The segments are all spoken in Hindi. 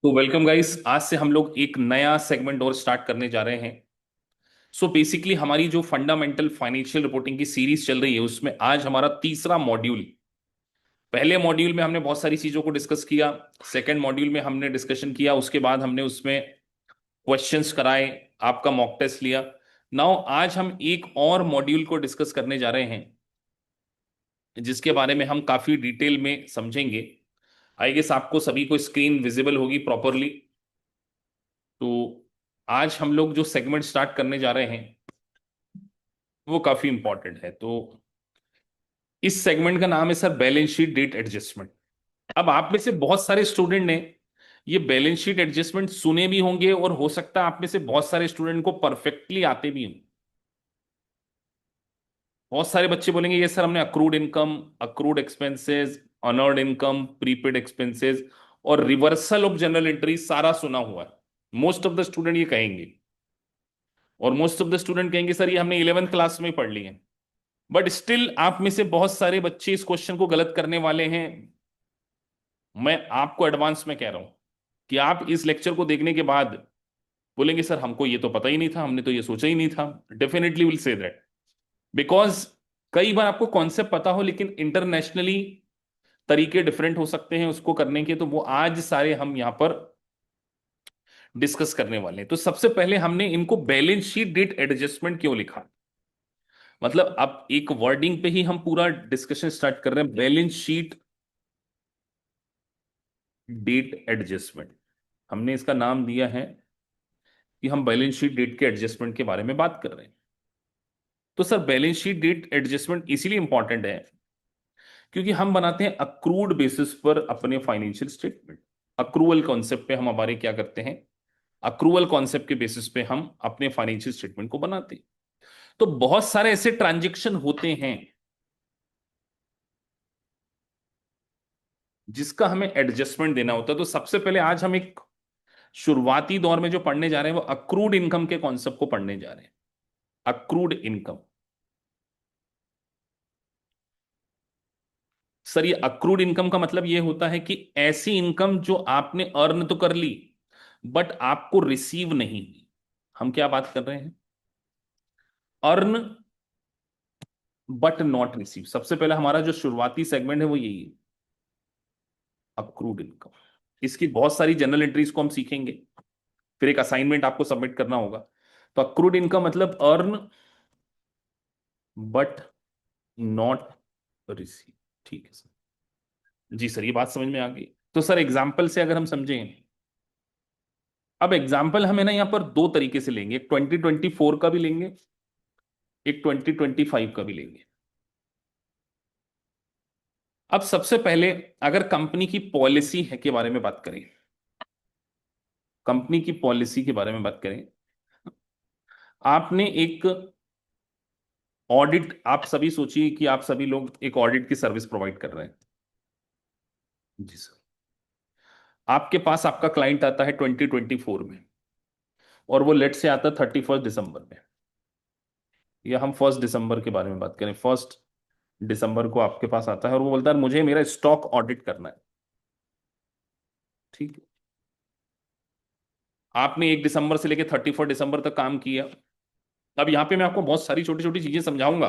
तो वेलकम गाइस। आज से हम लोग एक नया सेगमेंट और स्टार्ट करने जा रहे हैं। सो बेसिकली हमारी जो फंडामेंटल फाइनेंशियल रिपोर्टिंग की सीरीज चल रही है उसमें आज हमारा तीसरा मॉड्यूल। पहले मॉड्यूल में हमने बहुत सारी चीजों को डिस्कस किया। सेकंड मॉड्यूल में हमने डिस्कशन किया, उसके बाद हमने उसमें क्वेश्चंस कराए, आपका मॉक टेस्ट लिया। नाउ आज हम एक और मॉड्यूल को डिस्कस करने जा रहे हैं जिसके बारे में हम काफी डिटेल में समझेंगे। आई गेस आपको सभी को स्क्रीन विजिबल होगी प्रॉपरली। तो आज हम लोग जो सेगमेंट स्टार्ट करने जा रहे हैं वो काफी इंपॉर्टेंट है। तो इस सेगमेंट का नाम है sir balance sheet date adjustment. अब आप में से बहुत सारे स्टूडेंट ने ये बैलेंस शीट एडजस्टमेंट सुने भी होंगे और हो सकता है आप में से बहुत सारे स्टूडेंट को परफेक्टली आते भी हों। बहुत सारे बच्चे बोलेंगे ये सर हमने accrued income, accrued expenses, unearned income, prepaid expenses और रिवर्सल ऑफ जनरल एंट्री सारा सुना हुआ है। मोस्ट ऑफ द स्टूडेंट ये कहेंगे, और मोस्ट ऑफ द स्टूडेंट कहेंगे सर ये हमने 11th क्लास में पढ़ ली है। बट स्टिल आप में से बहुत सारे बच्चे इस क्वेश्चन को गलत करने वाले हैं। मैं आपको एडवांस में कह रहा हूं कि आप इस लेक्चर को देखने के बाद बोलेंगे सर हमको ये तो पता ही नहीं था, हमने तो ये सोचा ही नहीं था। Definitely will say that, because कई बार आपको कॉन्सेप्ट पता हो लेकिन इंटरनेशनली तरीके डिफरेंट हो सकते हैं उसको करने के। तो वो आज सारे हम यहां पर डिस्कस करने वाले हैं। तो सबसे पहले हमने इनको बैलेंस शीट डेट एडजस्टमेंट क्यों लिखा, मतलब अब एक वर्डिंग पे ही हम पूरा डिस्कशन स्टार्ट कर रहे हैं। बैलेंस शीट डेट एडजस्टमेंट, हमने इसका नाम दिया है कि हम बैलेंस शीट डेट के एडजस्टमेंट के बारे में बात कर रहे हैं। तो sir balance sheet date adjustment इसीलिए इंपॉर्टेंट है क्योंकि हम बनाते हैं अक्रूड बेसिस पर अपने फाइनेंशियल स्टेटमेंट। अक्रूवल कॉन्सेप्ट पे हम हमारे क्या करते हैं, अक्रूवल कॉन्सेप्ट के बेसिस पे हम अपने फाइनेंशियल स्टेटमेंट को बनाते हैं। तो बहुत सारे ऐसे ट्रांजेक्शन होते हैं जिसका हमें एडजस्टमेंट देना होता है। तो सबसे पहले आज हम एक शुरुआती दौर में जो पढ़ने जा रहे हैं वो अक्रूड इनकम के कॉन्सेप्ट को पढ़ने जा रहे हैं। अक्रूड इनकम, सर ये अक्रूड इनकम का मतलब ये होता है कि ऐसी इनकम जो आपने अर्न तो कर ली बट आपको रिसीव नहीं हुई। हम क्या बात कर रहे हैं, अर्न बट नॉट रिसीव। सबसे पहले हमारा जो शुरुआती सेगमेंट है वो यही है, अक्रूड इनकम। इसकी बहुत सारी जनरल एंट्रीज को हम सीखेंगे, फिर एक असाइनमेंट आपको सबमिट करना होगा। तो अक्रूड इनकम मतलब अर्न बट नॉट रिसीव। ठीक है सर, जी सर ये बात समझ में आ गई। तो सर एग्जाम्पल से अगर हम समझें, अब एग्जाम्पल हमें ना यहाँ पर दो तरीके से लेंगे, एक 2024 का भी लेंगे, एक 2025 का भी लेंगे। अब सबसे पहले अगर कंपनी की पॉलिसी है के बारे में बात करें, कंपनी की पॉलिसी के बारे में बात करें, आपने एक ऑडिट, आप सभी सोचिए कि आप सभी लोग एक ऑडिट की सर्विस प्रोवाइड कर रहे हैं। जी सर, आपके पास आपका क्लाइंट आता है 2024 में और वो लेट से आता है 31 दिसंबर में, या हम 1 दिसंबर के बारे में बात करें, 1 दिसंबर को आपके पास आता है और वो बोलता है मुझे मेरा स्टॉक ऑडिट करना है। ठीक है, आपने 1 दिसंबर से लेकर 31 दिसंबर तक काम किया। अब यहां पे मैं आपको बहुत सारी छोटी छोटी चीजें समझाऊंगा।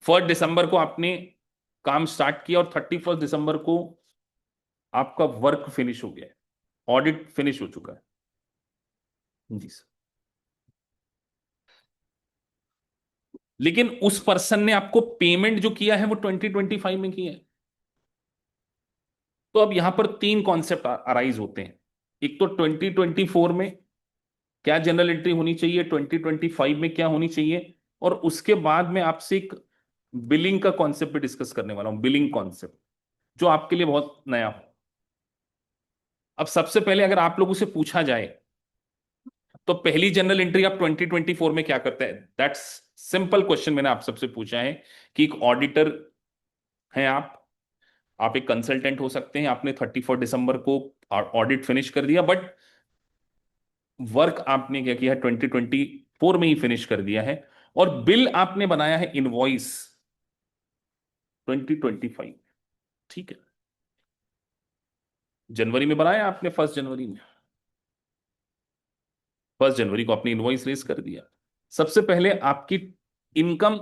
1 दिसंबर को आपने काम स्टार्ट किया और 31 दिसंबर को आपका वर्क फिनिश हो गया है, ऑडिट फिनिश हो चुका है। जी सर, लेकिन उस पर्सन ने आपको पेमेंट जो किया है वो 2025 में किया है। तो अब यहां पर तीन कॉन्सेप्ट अराइज होते हैं। एक तो 2024 में क्या जनरल एंट्री होनी चाहिए, 2025 में क्या होनी चाहिए, और उसके बाद में आपसे एक बिलिंग का कॉन्सेप्ट भी डिस्कस करने वाला हूं, बिलिंग कॉन्सेप्ट जो आपके लिए बहुत नया हो। अब सबसे पहले अगर आप लोगों से पूछा जाए तो पहली जनरल एंट्री आप 2024 में क्या करते हैं, दैट्स सिंपल क्वेश्चन मैंने आप सबसे पूछा है कि एक ऑडिटर हैं आप एक कंसल्टेंट हो सकते हैं, आपने 31 दिसंबर को ऑडिट फिनिश कर दिया बट वर्क आपने क्या किया है 2024 में ही फिनिश कर दिया है, और बिल आपने बनाया है इनवॉइस 2025। ठीक है, जनवरी में बनाया आपने, 1 जनवरी में? 1 जनवरी को अपनी इनवॉइस रेज कर दिया। सबसे पहले आपकी इनकम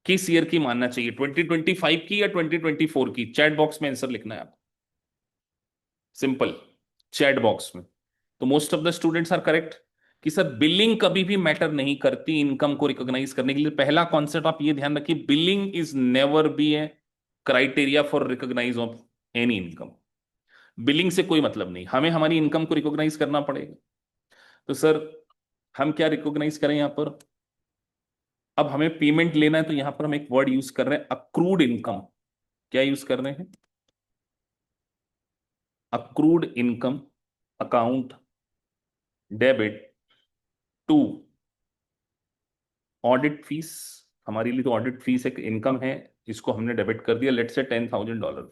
किस ईयर की मानना चाहिए, 2025 की या 2024 की? चैट बॉक्स में आंसर लिखना है आपको, सिंपल, चैट बॉक्स में। तो most of the students are correct कि सर बिलिंग कभी भी मैटर नहीं करती इनकम को रिकॉग्नाइज करने के लिए। पहला कॉन्सेप्ट आप ये ध्यान रखिए, billing is never be a criteria for recognise of any income. Billing से कोई मतलब नहीं, हमें हमारी इनकम को रिकॉग्नाइज करना पड़ेगा। तो सर हम क्या रिकॉग्नाइज करें यहां पर? अब हमें पेमेंट लेना है, तो यहां पर हम एक वर्ड यूज कर रहे हैं, अक्रूड इनकम। क्या यूज कर रहे हैं? Accrued income account debit to audit fees. हमारे लिए तो ऑडिट फीस एक इनकम है, इसको हमने डेबिट कर दिया, लेट से $10,000।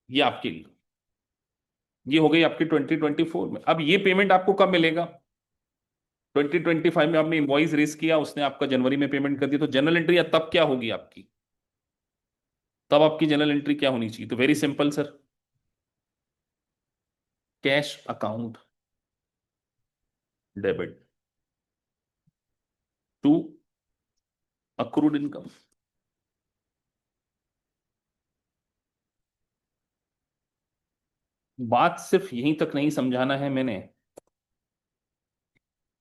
ये आपकी इनकम, ये हो गई आपकी 2024 में। अब ये पेमेंट आपको कब मिलेगा? 2025 में आपने इनवॉइस रेज किया, उसने आपका जनवरी में पेमेंट कर दिया, तो जनरल एंट्री तब क्या होगी आपकी? तब आपकी जनरल एंट्री क्या होनी चाहिए? तो very simple sir, cash account debit to accrued income. बात सिर्फ यहीं तक नहीं समझाना है मैंने।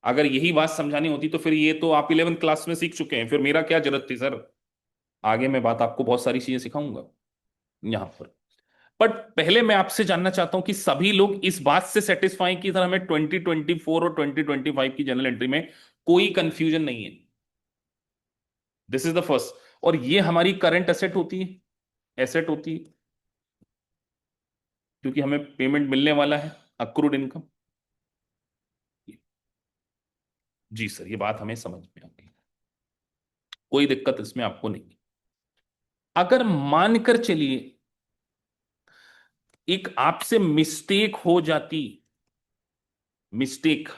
अगर यही बात समझानी होती तो फिर ये तो आप 11th क्लास में सीख चुके हैं, फिर मेरा क्या जरूरत थी सर? आगे मैं बात आपको बहुत सारी चीजें सिखाऊंगा यहां पर। बट पहले मैं आपसे जानना चाहता हूं कि सभी लोग इस बात से सेटिस्फाई कि सर हमें 2024 और 2025 की जनरल एंट्री में कोई कंफ्यूजन नहीं है। This is the first. और ये हमारी करंट एसेट होती है, एसेट होती है, क्योंकि हमें पेमेंट मिलने वाला है, अक्रूड इनकम। जी सर, ये बात हमें समझ में आ गई, कोई दिक्कत इसमें आपको नहीं। अगर मानकर चलिए एक आपसे मिस्टेक हो जाती, मिस्टेक,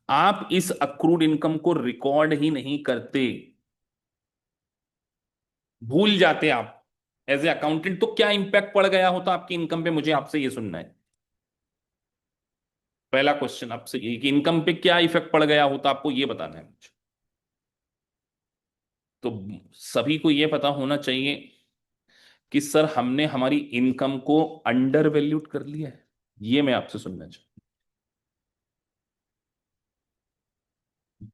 आप इस अक्रूड इनकम को रिकॉर्ड ही नहीं करते, भूल जाते आप एज ए अकाउंटेंट, तो क्या इंपैक्ट पड़ गया होता आपकी इनकम पे? मुझे आपसे ये सुनना है। पहला क्वेश्चन आपसे ये कि इनकम पे क्या इफेक्ट पड़ गया होता, आपको ये बताना है मुझे। तो सभी को ये पता होना चाहिए कि सर हमने हमारी इनकम को अंडर वैल्यूड कर लिया है, ये मैं आपसे सुनना चाहूँ।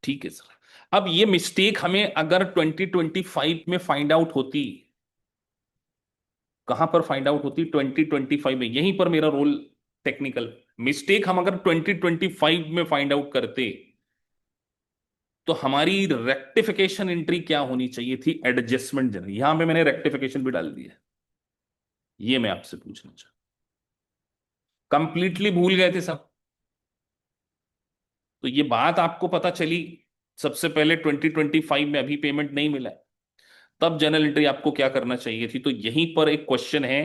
ठीक है सर। अब ये मिस्टेक हमें अगर 2025 में फाइंड आउट होती, कहां पर फाइंड आउट होती? 2025 में, यहीं पर मेरा रोल टेक्निकल। मिस्टेक हम अगर 2025 में फाइंड आउट करते, तो हमारी रेक्टिफिकेशन एंट्री क्या होनी चाहिए थी? Adjustment general. यहां पे मैंने रेक्टिफिकेशन भी डाल दिया है, ये मैं आपसे पूछना चाहता। कंप्लीटली भूल गए थे सब, तो ये बात आपको पता चली सबसे पहले 2025 में, अभी पेमेंट नहीं मिला है, तब जनरल एंट्री आपको क्या करना चाहिए थी? तो यहीं पर एक क्वेश्चन है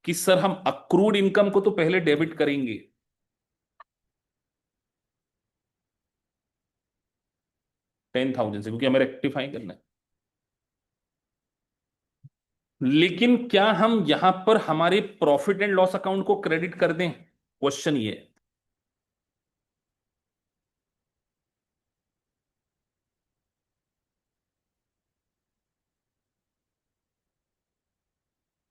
कि सर हम अक्रूड इनकम को तो पहले डेबिट करेंगे 10,000 से, क्योंकि हमें रेक्टिफाई करना है। लेकिन क्या हम यहां पर हमारे प्रॉफिट एंड लॉस अकाउंट को क्रेडिट कर दें? क्वेश्चन ये है।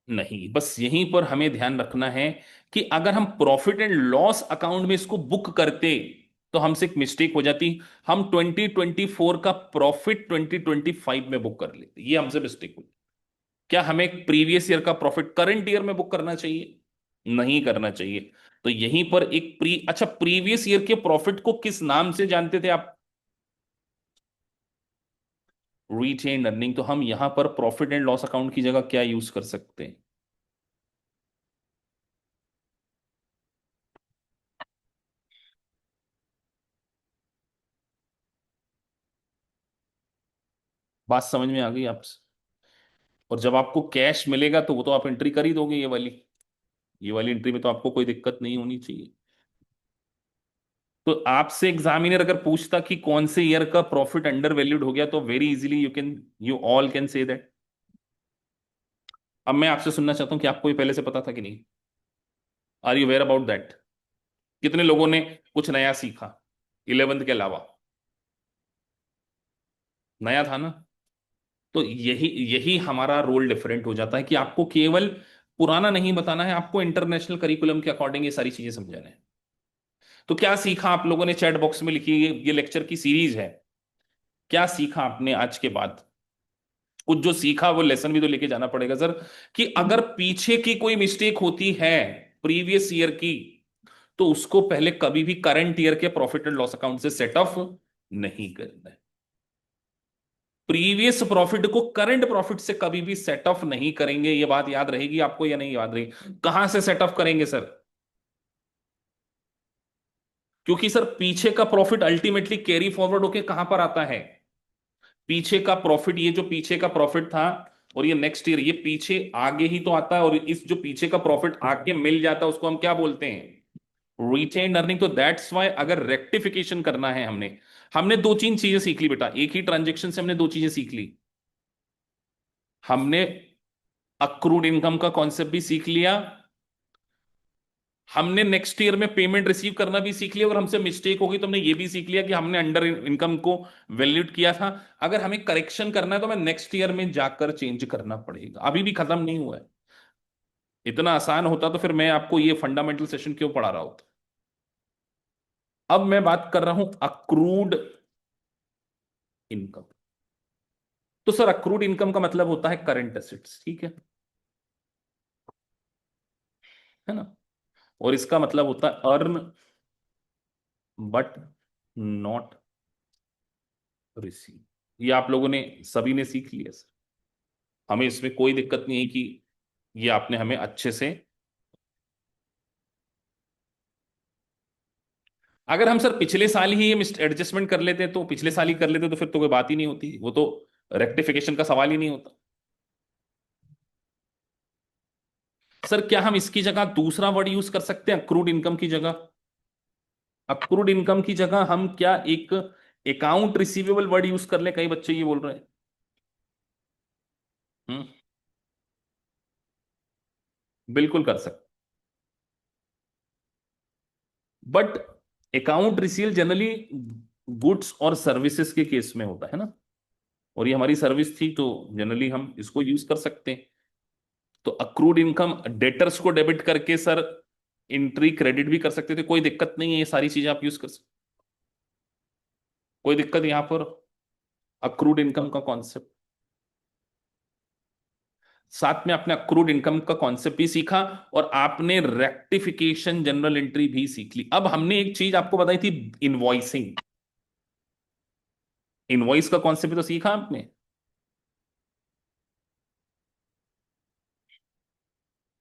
नहीं, बस यहीं पर हमें ध्यान रखना है कि अगर हम प्रॉफिट एंड लॉस अकाउंट में इसको बुक करते, तो हमसे एक मिस्टेक हो जाती, हम 2024 का प्रॉफिट 2025 में बुक कर लेते, ये हमसे मिस्टेक हुई। क्या हमें प्रीवियस ईयर का प्रॉफिट करंट ईयर में बुक करना चाहिए? नहीं करना चाहिए। तो यहीं पर एक अच्छा, प्रीवियस ईयर के प्रॉफिट को किस नाम से जानते थे आप? Retain earning. तो हम यहां पर प्रॉफिट एंड लॉस अकाउंट की जगह क्या यूज कर सकते हैं? बात समझ में आ गई आप? और जब आपको कैश मिलेगा तो वो तो आप एंट्री कर ही दोगे, ये वाली एंट्री में तो आपको कोई दिक्कत नहीं होनी चाहिए। तो आपसे एग्जामिनर अगर पूछता कि कौन से ईयर का प्रॉफिट अंडर वैल्यूड हो गया, तो very easily you all can say that अब मैं आपसे सुनना चाहता हूं कि आपको ये पहले से पता था कि नहीं? Are you aware about that? कितने लोगों ने कुछ नया सीखा 11th के अलावा? नया था ना? तो यही यही हमारा रोल डिफरेंट हो जाता है कि आपको केवल पुराना नहीं बताना है, आपको इंटरनेशनल करिकुलम के अकॉर्डिंग ये सारी चीजें समझाना है। तो क्या सीखा आप लोगों ने? चैट बॉक्स में लिखिए, ये लेक्चर की सीरीज है। क्या सीखा आपने आज के बाद? कुछ जो सीखा वो लेसन भी तो लेके जाना पड़ेगा सर। कि अगर पीछे की कोई मिस्टेक होती है प्रीवियस ईयर की, तो उसको पहले कभी भी करंट ईयर के प्रॉफिट एंड लॉस अकाउंट से सेट ऑफ नहीं करना है। प्रीवियस प्रॉफिट को करंट प्रॉफिट से कभी भी सेट ऑफ नहीं करेंगे। ये बात याद रहेगी आपको या नहीं याद रहेगी? कहां से सेट ऑफ करेंगे सर? क्योंकि सर पीछे का प्रॉफिट अल्टीमेटली कैरी फॉरवर्ड होके कहां पर आता है? पीछे का प्रॉफिट, ये जो पीछे का प्रॉफिट था और ये नेक्स्ट ईयर, ये पीछे आगे ही तो आता है। और इस जो पीछे का प्रॉफिट आगे मिल जाता है उसको हम क्या बोलते हैं? Retain earning. तो दैट्स वाई अगर रेक्टिफिकेशन करना है, हमने हमने दो तीन चीजें सीख ली बेटा, एक ही ट्रांजेक्शन से हमने दो चीजें सीख ली। हमने अक्रूड इनकम का कॉन्सेप्ट भी सीख लिया, हमने नेक्स्ट ईयर में पेमेंट रिसीव करना भी सीख लिया, और हमसे मिस्टेक हो गई तो हमने ये भी सीख लिया कि हमने अंडर इनकम को वैल्यूट किया था। अगर हमें करेक्शन करना है तो हमें नेक्स्ट ईयर में जाकर चेंज करना पड़ेगा, अभी भी खत्म नहीं हुआ है। इतना आसान होता तो फिर मैं आपको ये फंडामेंटल सेशन क्यों पढ़ा रहा होता? अब मैं बात कर रहा हूं अक्रूड इनकम। तो सर अक्रूड इनकम का मतलब होता है करंट एसेट्स, ठीक है ना? और इसका मतलब होता है अर्न बट नॉट रिसीव। ये आप लोगों ने सभी ने सीख लिया सर, हमें इसमें कोई दिक्कत नहीं है कि ये आपने हमें अच्छे से। अगर हम सर पिछले साल ही ये एडजस्टमेंट कर लेते तो पिछले साल ही कर लेते तो फिर तो कोई बात ही नहीं होती, वो तो रेक्टिफिकेशन का सवाल ही नहीं होता। सर क्या हम इसकी जगह दूसरा वर्ड यूज कर सकते हैं अक्रूड इनकम की जगह? अक्रूड इनकम की जगह हम क्या एक अकाउंट रिसीवेबल वर्ड यूज कर ले? कई बच्चे ये बोल रहे हैं। हम्म, बिल्कुल कर सकते। But account receive generally goods और सर्विसेज के केस में होता है ना, और ये हमारी सर्विस थी तो जनरली हम इसको यूज कर सकते हैं। तो अक्रूड इनकम डेटर्स को डेबिट करके सर एंट्री क्रेडिट भी कर सकते थे, कोई दिक्कत नहीं है, ये सारी चीजें आप यूज कर सकते। कोई दिक्कत यहां पर? अक्रूड इनकम का कॉन्सेप्ट, साथ में आपने अक्रूड इनकम का कॉन्सेप्ट भी सीखा, और आपने रेक्टिफिकेशन जनरल एंट्री भी सीख ली। अब हमने एक चीज आपको बताई थी, इनवॉइसिंग। इनवॉइस का कॉन्सेप्ट भी तो सीखा आपने।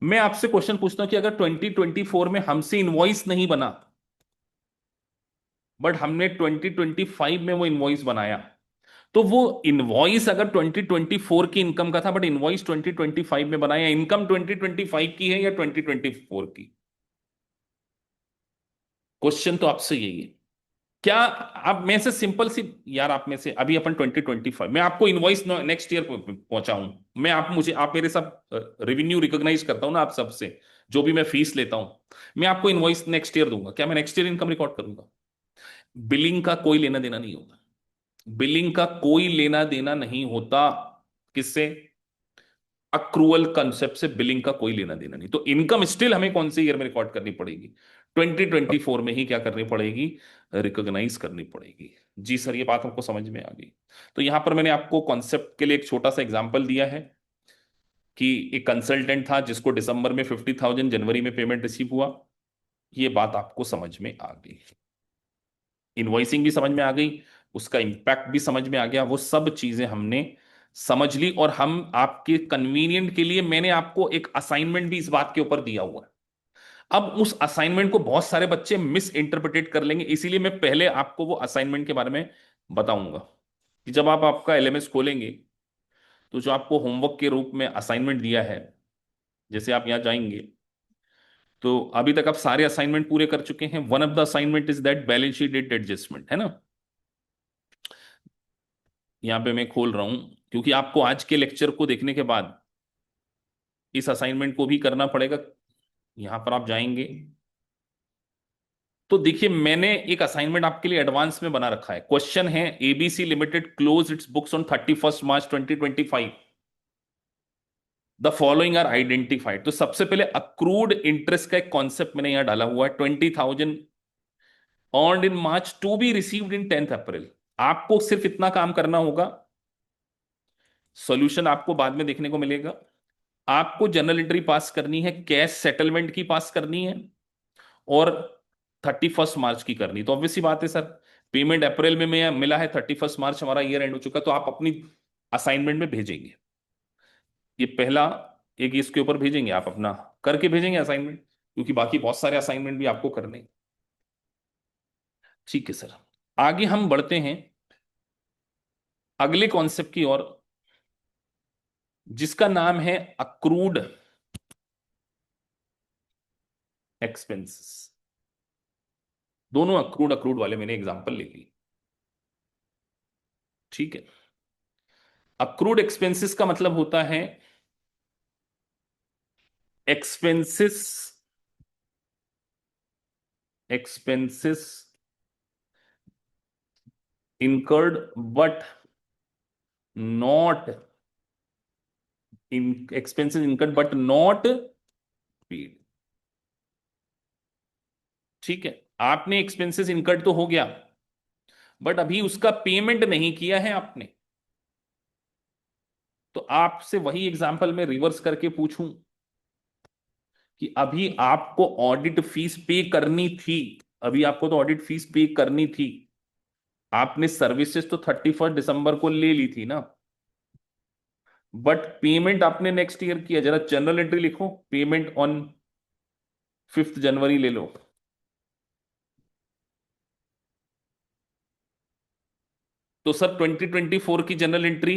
मैं आपसे क्वेश्चन पूछता हूं कि अगर 2024 में हमसे इनवॉइस नहीं बना, बट हमने 2025 में वो इनवॉइस बनाया, तो वो इनवॉइस अगर 2024 की इनकम का था बट इनवॉइस 2025 में बनाया, इनकम 2025 की है या 2024 की? क्वेश्चन तो आपसे यही है। क्या आप में से सिंपल सी, यार आप में से अभी अपन 2025, मैं आपको इनवॉइस नेक्स्ट ईयर पहुंचाऊं, मैं आप मुझे आप मेरे सब रेवेन्यू रिकॉग्नाइज करता हूं ना आप सबसे, जो भी मैं फीस लेता हूं, मैं आपको इनवॉइस नेक्स्ट ईयर दूंगा, क्या मैं नेक्स्ट ईयर इनकम रिकॉर्ड करूंगा? बिलिंग का कोई लेना देना नहीं होगा। बिलिंग का कोई लेना देना नहीं होता। किससे? अक्रूवल कंसेप्ट से बिलिंग का कोई लेना देना नहीं। तो इनकम स्टिल हमें कौन से ईयर में रिकॉर्ड करनी पड़ेगी? 2024 में ही क्या करनी पड़ेगी? रिकॉग्नाइज करनी पड़ेगी। जी सर, ये बात हमको समझ में आ गई। तो यहां पर मैंने आपको कॉन्सेप्ट के लिए एक छोटा सा एग्जांपल दिया है कि एक कंसल्टेंट था जिसको दिसंबर में 50,000, जनवरी में पेमेंट रिसीव हुआ। ये बात आपको समझ में आ गई, इनवॉइसिंग भी समझ में आ गई, उसका इंपैक्ट भी समझ में आ गया, वो सब चीजें हमने समझ ली। और हम आपके कन्वीनियंट के लिए मैंने आपको एक असाइनमेंट भी इस बात के ऊपर दिया हुआ है। अब उस असाइनमेंट को बहुत सारे बच्चे मिस इंटरप्रिटेट कर लेंगे, इसीलिए मैं पहले आपको वो असाइनमेंट के बारे में बताऊंगा कि जब आप आपका एलएमएस खोलेंगे तो जो आपको होमवर्क के रूप में असाइनमेंट दिया है, जैसे आप यहां जाएंगे तो अभी तक आप सारे असाइनमेंट पूरे कर चुके हैं। One of the assignment is that balance sheet date adjustment, है ना? यहां पे मैं खोल रहा हूं क्योंकि आपको आज के लेक्चर को देखने के बाद इस असाइनमेंट को भी करना पड़ेगा। यहां पर आप जाएंगे तो देखिए मैंने एक असाइनमेंट आपके लिए एडवांस में बना रखा है। क्वेश्चन है, ABC limited close its books on 31 March 2025। The following are identified. तो सबसे पहले अक्रूड इंटरेस्ट का एक कॉन्सेप्ट मैंने यहां डाला हुआ है, 20,000 earned in March to be received in 10 अप्रैल। आपको सिर्फ इतना काम करना होगा, सॉल्यूशन आपको बाद में देखने को मिलेगा। आपको जर्नल एंट्री पास करनी है, कैश सेटलमेंट की पास करनी है, और 31 मार्च की करनी। तो ऑब्वियसली बात है सर, पेमेंट अप्रैल में मिला है, 31 मार्च हमारा ईयर एंड हो चुका, तो आप अपनी असाइनमेंट में भेजेंगे ये पहला, एक इसके ऊपर भेजेंगे, आप अपना करके भेजेंगे असाइनमेंट, क्योंकि बाकी बहुत सारे असाइनमेंट भी आपको करने हैं। ठीक है सर, आगे हम बढ़ते हैं अगले कॉन्सेप्ट की ओर, जिसका नाम है अक्रूड एक्सपेंसेस। दोनों अक्रूड अक्रूड वाले मैंने एग्जांपल ले ली। ठीक है, अक्रूड एक्सपेंसेस का मतलब होता है expenses, expenses incurred but not in expenses incurred but not paid। ठीक है, आपने एक्सपेंसेस इनकर्ड तो हो गया, बट अभी उसका पेमेंट नहीं किया है आपने। तो आपसे वही एग्जांपल में रिवर्स करके पूछूं कि अभी आपको ऑडिट फीस पे करनी थी, अभी आपको तो ऑडिट फीस पे करनी थी, आपने सर्विसेज तो 31 दिसंबर को ले ली थी ना, बट पेमेंट आपने नेक्स्ट ईयर किया। जरा जनरल एंट्री लिखो, पेमेंट ऑन 5 जनवरी ले लो। तो सर 2024 की जनरल एंट्री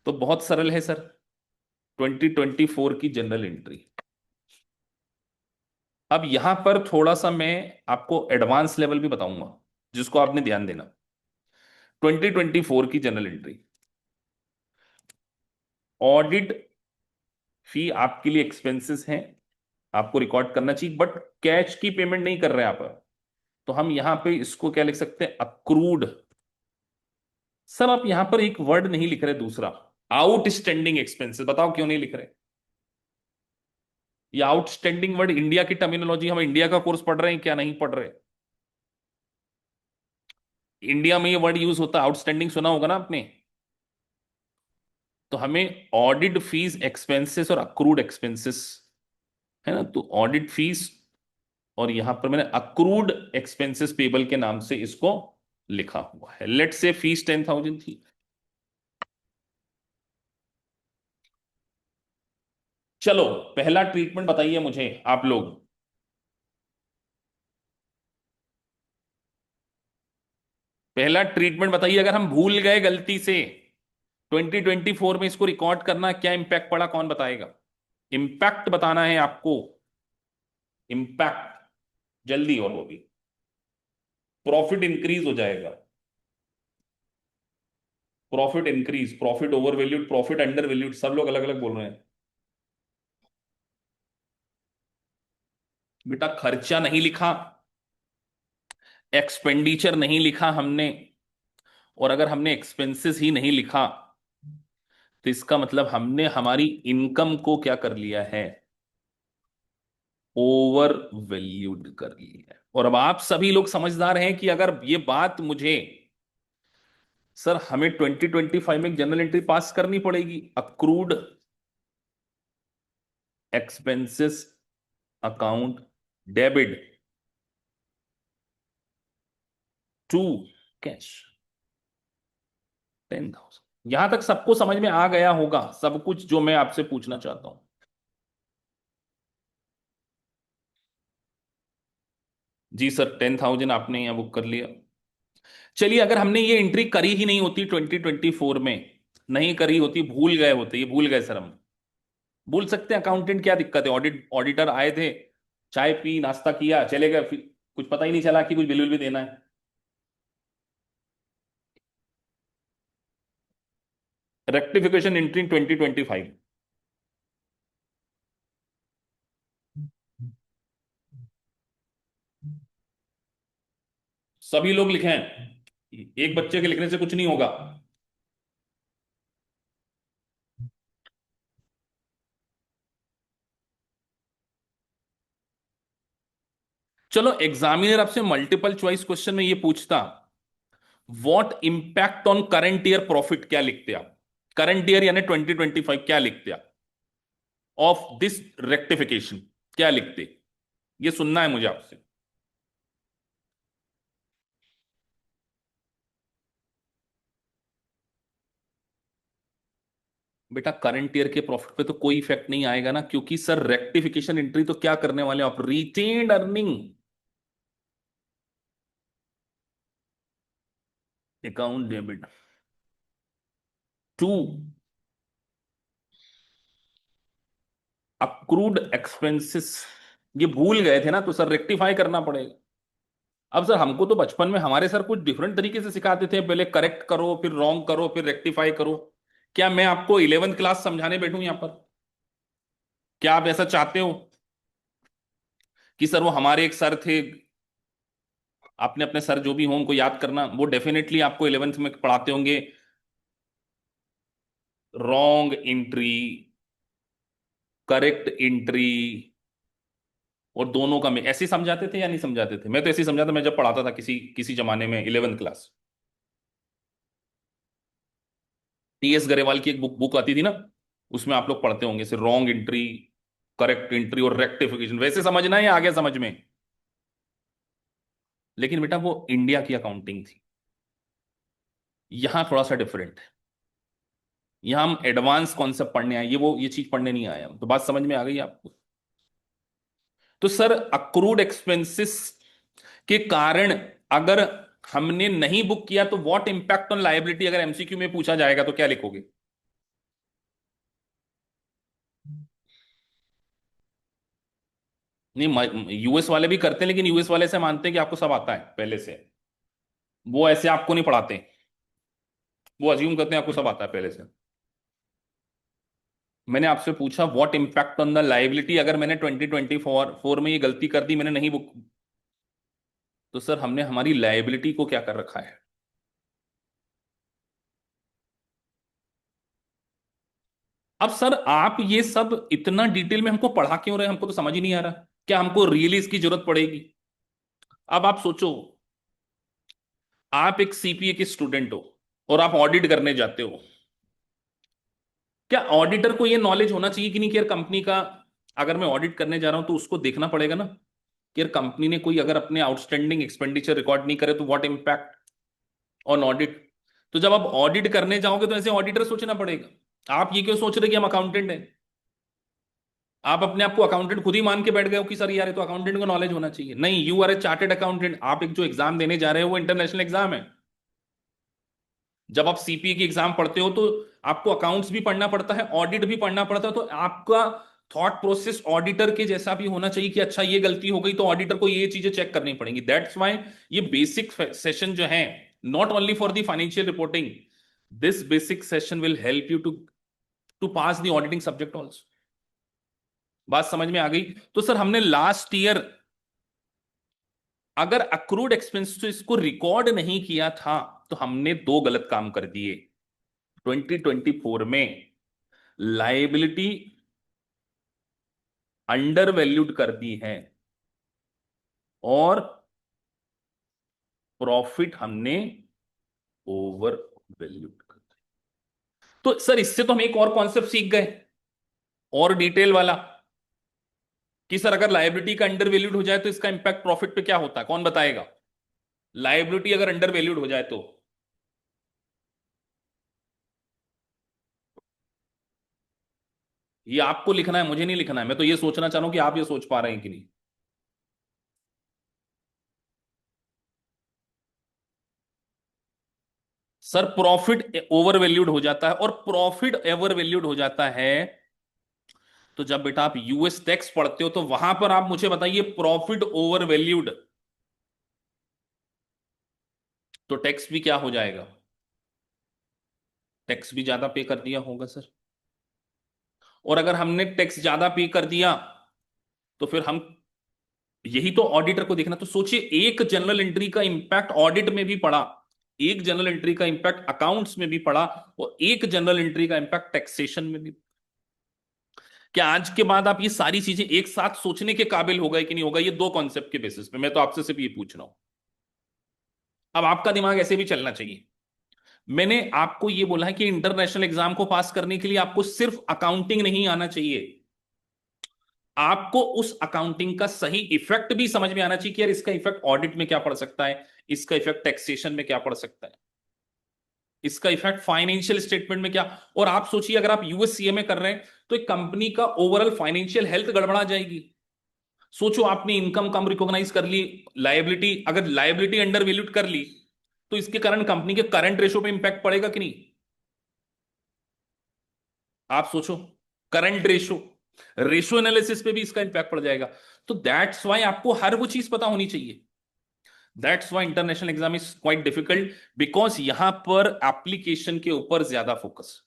तो बहुत सरल है सर, 2024 की जनरल एंट्री। अब यहां पर थोड़ा सा मैं आपको एडवांस लेवल भी बताऊंगा, जिसको आपने ध्यान देना। 2024 की जनरल एंट्री, ऑडिट फी आपके लिए एक्सपेंसेस हैं, आपको रिकॉर्ड करना चाहिए, बट कैश की पेमेंट नहीं कर रहे आप। तो हम यहां पे इसको क्या लिख सकते हैं, अक्रूड। सर आप यहां पर एक वर्ड नहीं लिख रहे, दूसरा आउटस्टैंडिंग एक्सपेंसेस। बताओ क्यों नहीं लिख रहे? ये आउटस्टैंडिंग वर्ड इंडिया की टर्मिनोलॉजी, हम इंडिया का कोर्स पढ़ रहे हैं क्या, नहीं पढ़ रहे? इंडिया में ये वर्ड यूज होता है, आउटस्टैंडिंग सुना होगा ना आपने। तो हमें ऑडिट फीस एक्सपेंसेस और अक्रूड एक्सपेंसेस है ना, तो ऑडिट फीस, और यहां पर मैंने अक्रूड एक्सपेंसेस पेबल के नाम से इसको लिखा हुआ है। लेट से फीस 10,000 थी। चलो पहला ट्रीटमेंट बताइए मुझे आप लोग, पहला ट्रीटमेंट बताइए। अगर हम भूल गए गलती से 2024 में इसको रिकॉर्ड करना, क्या इंपैक्ट पड़ा, कौन बताएगा? इंपैक्ट बताना है आपको, इंपैक्ट जल्दी, और वो भी प्रॉफिट इंक्रीज हो जाएगा, profit increase, profit over valued, profit under valued, सब लोग अलग अलग बोल रहे हैं। बेटा खर्चा नहीं लिखा, एक्सपेंडिचर नहीं लिखा हमने, और अगर हमने एक्सपेंसेस ही नहीं लिखा, तो इसका मतलब हमने हमारी इनकम को क्या कर लिया है, ओवर वैल्यूड कर लिया है। और अब आप सभी लोग समझदार हैं कि अगर ये बात मुझे, सर हमें 2025 में एक जनरल एंट्री पास करनी पड़ेगी, accrued expenses account debit to cash 10,000। यहां तक सबको समझ में आ गया होगा सब कुछ जो मैं आपसे पूछना चाहता हूं? जी सर, 10,000 आपने यहां बुक कर लिया। चलिए अगर हमने ये एंट्री करी ही नहीं होती 2024 में, नहीं करी होती, भूल गए होते, ये भूल गए सर हम, भूल सकते हैं, अकाउंटेंट क्या दिक्कत है, ऑडिटर आए थे, चाय पी, नाश्ता किया, चले गए, फिर कुछ पता ही नहीं चला कि कुछ बिल भी देना है। रेक्टिफिकेशन एंट्री 2025, सभी लोग लिखें, एक बच्चे के लिखने से कुछ नहीं होगा। चलो, एग्जामिनर आपसे मल्टीपल चॉइस क्वेश्चन में ये पूछता, what impact on current year profit, क्या लिखते आप? करंट ईयर यानी 2025 क्या लिखते आप? ऑफ दिस रेक्टिफिकेशन क्या लिखते? ये सुनना है मुझे आपसे। बेटा, करंट ईयर के प्रॉफिट पे तो कोई इफेक्ट नहीं आएगा ना, क्योंकि सर रेक्टिफिकेशन एंट्री तो क्या करने वाले हो आप? Retained earning account debit to accrued expenses. ये भूल गए थे ना, तो सर रेक्टिफाई करना पड़ेगा। अब सर हमको तो बचपन में हमारे सर कुछ डिफरेंट तरीके से सिखाते थे, पहले करेक्ट करो, फिर रॉन्ग करो, फिर रेक्टिफाई करो। क्या मैं आपको 11th क्लास समझाने बैठूं यहां पर? क्या आप ऐसा चाहते हो कि सर वो हमारे एक सर थे, आपने अपने सर जो भी हो उनको याद करना, वो डेफिनेटली आपको 11th में पढ़ाते होंगे रॉन्ग एंट्री, करेक्ट एंट्री, और दोनों का मैं ऐसे ही समझाते थे या नहीं समझाते थे? मैं तो ऐसे ही समझाता, मैं जब पढ़ाता था किसी किसी जमाने में 11th क्लास। टीएस गरेवाल की एक बुक बुक आती थी ना, उसमें आप लोग पढ़ते होंगे सिर्फ रॉन्ग एंट्री, करेक्ट एंट्री और रेक्टिफिकेशन, वैसे समझना है या आगे समझ में? लेकिन बेटा वो इंडिया की अकाउंटिंग थी, यहां थोड़ा सा डिफरेंट है। यहां हम एडवांस कॉन्सेप्ट पढ़ने आए, ये चीज पढ़ने नहीं आए हम। तो बात समझ में आ गई आपको? तो सर अक्रूड एक्सपेंसेस के कारण अगर हमने नहीं बुक किया तो व्हाट इंपैक्ट ऑन लायबिलिटी, अगर एमसीक्यू में पूछा जाएगा तो क्या लिखोगे? नहीं, यूएस वाले भी करते हैं, लेकिन यूएस वाले से मानते हैं कि आपको सब आता है पहले से। वो ऐसे आपको नहीं पढ़ाते, वो अज्यूम करते हैं आपको सब आता है पहले से। मैंने आपसे पूछा what impact on the liability, अगर मैंने 2024 में ये गलती कर दी, मैंने नहीं बुक, तो सर हमने हमारी लायबिलिटी को क्या कर रखा है? अब सर आप ये सब इतना डिटेल में हमको पढ़ा क्यों रहे? हमको तो समझ ही नहीं आ रहा, क्या हमको रियली इसकी जरूरत पड़ेगी? अब आप सोचो, आप एक सीपीए के स्टूडेंट हो और आप ऑडिट करने जाते हो, क्या ऑडिटर को ये नॉलेज होना चाहिए कि नहीं कि यार कंपनी का, अगर मैं ऑडिट करने जा रहा हूं तो उसको देखना पड़ेगा ना कि यार कंपनी ने कोई अगर अपने आउटस्टैंडिंग एक्सपेंडिचर रिकॉर्ड नहीं करे तो व्हाट इम्पैक्ट ऑन ऑडिट। तो जब आप ऑडिट करने जाओगे तो ऐसे ऑडिटर सोचना पड़ेगा। आप ये क्यों सोच रहे कि हम अकाउंटेंट हैं? आप अपने आप को अकाउंटेंट खुद ही मान के बैठ गए हो कि सर यार ये तो अकाउंटेंट को नॉलेज होना चाहिए। नहीं, you are a chartered accountant. आप एक जो एग्जाम देने जा रहे हो वो इंटरनेशनल एग्जाम है। जब आप सीपीए की एग्जाम पढ़ते हो तो आपको अकाउंट्स भी पढ़ना पड़ता है, ऑडिट भी पढ़ना पड़ता है, तो आपका थॉट प्रोसेस ऑडिटर के जैसा भी होना चाहिए कि अच्छा ये गलती हो गई तो ऑडिटर को ये चीजें चेक करनी पड़ेंगी। दैट्स व्हाई ये बेसिक सेशन जो है, not only for the financial reporting, this basic session will help you to to pass the auditing subject also. बात समझ में आ गई? तो सर हमने लास्ट ईयर अगर अक्रूड एक्सपेंसेस को रिकॉर्ड नहीं किया था तो हमने दो गलत काम कर दिए। 2024 में लायबिलिटी अंडर वैल्यूड कर दी है और प्रॉफिट हमने ओवर वैल्यूड कर दिया। तो सर इससे तो हम एक और कॉन्सेप्ट सीख गए, और डिटेल वाला, कि सर अगर लायबिलिटी का अंडर वैल्यूड हो जाए तो इसका इंपैक्ट प्रॉफिट पे क्या होता है, कौन बताएगा? लायबिलिटी अगर अंडर वैल्यूड हो जाए तो ये आपको लिखना है, मुझे नहीं लिखना है। मैं तो ये सोचना चाह रहा हूं कि आप ये सोच पा रहे हैं कि नहीं। सर प्रॉफिट ओवर वैल्यूड हो जाता है, और प्रॉफिट एवर वैल्यूड हो जाता है तो जब बेटा आप यूएस टैक्स पढ़ते हो तो वहां पर आप मुझे बताइए प्रॉफिट ओवर वैल्यूड, तो टैक्स भी क्या हो जाएगा? टैक्स भी ज्यादा पे कर दिया होगा सर। और अगर हमने टैक्स ज्यादा पे कर दिया तो फिर हम यही तो ऑडिटर को देखना। तो सोचिए, एक जनरल एंट्री का इंपैक्ट ऑडिट में भी पड़ा, एक जनरल एंट्री का इंपैक्ट अकाउंट्स में भी पड़ा, और एक जनरल एंट्री का इंपैक्ट टैक्सेशन में भी। क्या आज के बाद आप ये सारी चीजें एक साथ सोचने के काबिल होगा कि नहीं होगा? ये दो कॉन्सेप्ट के बेसिस पे मैं तो आपसे सिर्फ ये पूछ रहा हूं। अब आपका दिमाग ऐसे भी चलना चाहिए। मैंने आपको ये बोला है कि इंटरनेशनल एग्जाम को पास करने के लिए आपको सिर्फ अकाउंटिंग नहीं आना चाहिए, आपको उस अकाउंटिंग का सही इफेक्ट भी समझ में आना चाहिए कि यार इसका इफेक्ट ऑडिट में क्या पड़ सकता है, इसका इफेक्ट टैक्सेशन में क्या पड़ सकता है, इसका इफेक्ट फाइनेंशियल स्टेटमेंट में क्या। और आप सोचिए, अगर आप यूएससीए में कर रहे हैं तो एक कंपनी का ओवरऑल फाइनेंशियल हेल्थ गड़बड़ा जाएगी। सोचो, आपने इनकम कम रिकॉग्नाइज कर ली, लायबिलिटी, अगर लायबिलिटी अंडर वैल्यूड कर ली, तो इसके कारण कंपनी के करंट रेशो पे इंपैक्ट पड़ेगा कि नहीं? आप सोचो, करंट रेशो, रेशो एनालिसिस पे भी इसका इंपैक्ट पड़ जाएगा। तो दैट्स वाई आपको हर वो चीज पता होनी चाहिए। That's why international exam is quite difficult, because यहां पर एप्लीकेशन के ऊपर ज्यादा फोकस।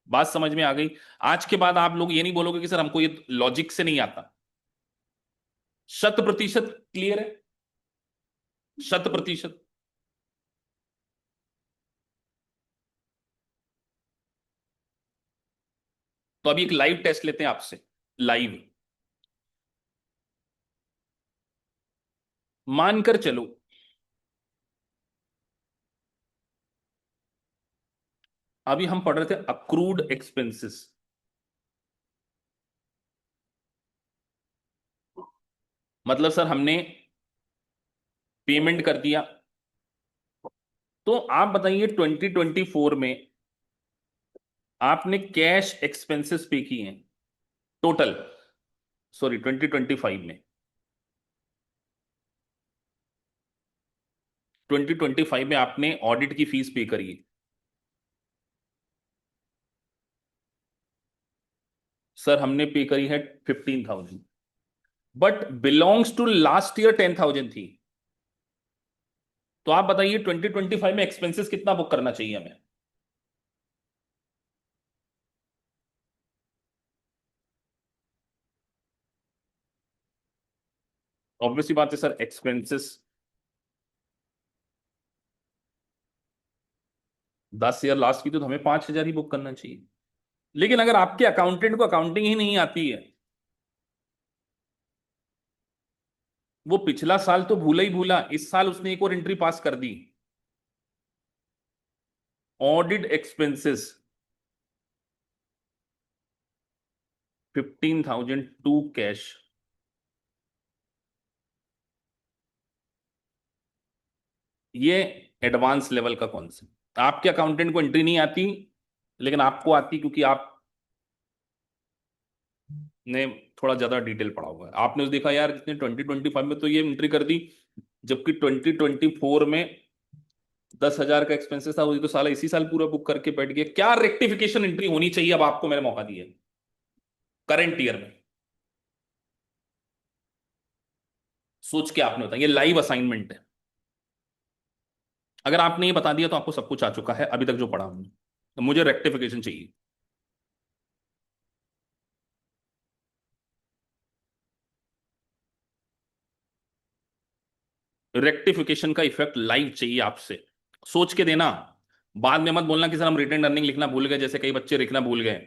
बात समझ में आ गई? आज के बाद आप लोग ये नहीं बोलोगे कि सर हमको ये लॉजिक से नहीं आता। 100% क्लियर है? 100%। तो अभी एक लाइव टेस्ट लेते हैं आपसे, लाइव। मानकर चलो, अभी हम पढ़ रहे थे अक्रूड एक्सपेंसेस। मतलब सर हमने पेमेंट कर दिया, तो आप बताइए 2024 में आपने कैश एक्सपेंसेस पे किए हैं टोटल, सॉरी 2025 में, 2025 में आपने ऑडिट की फीस पे करी है। सर हमने पे करी है 15,000, but belongs to last year 10,000 थी। तो आप बताइए 2025 में एक्सपेंसेस कितना बुक करना चाहिए हमें? ऑब्वियसली बात है सर, एक्सपेंसेस 10 ईयर लास्ट की, तो हमें 5,000 ही बुक करना चाहिए। लेकिन अगर आपके अकाउंटेंट को अकाउंटिंग ही नहीं आती है, वो पिछला साल तो भूला ही भूला, इस साल उसने एक और एंट्री पास कर दी, ऑडिट एक्सपेंसेस 15,000 टू कैश। ये एडवांस लेवल का कॉन्सेप्ट, आपके अकाउंटेंट को एंट्री नहीं आती, लेकिन आपको आती, क्योंकि आपने थोड़ा ज्यादा डिटेल पढ़ा हुआ है। आपने देखा यार इसने 2025 में तो ये एंट्री कर दी, जबकि 2024 में 10,000 का एक्सपेंसेस था, वो तो साला इसी साल पूरा बुक करके बैठ गया। क्या रेक्टिफिकेशन एंट्री होनी चाहिए? अब आपको मैंने मौका दिया करंट ईयर में, सोच के आपने बताया, ये लाइव असाइनमेंट है। अगर आपने ये बता दिया तो आपको सब कुछ आ चुका है अभी तक जो पढ़ा हमने, तो मुझे रेक्टिफिकेशन चाहिए। रेक्टिफिकेशन का इफेक्ट लाइव चाहिए आपसे, सोच के देना। बाद में मत बोलना कि सर हम रिटर्न अर्निंग लिखना भूल गए, जैसे कई बच्चे लिखना भूल गए।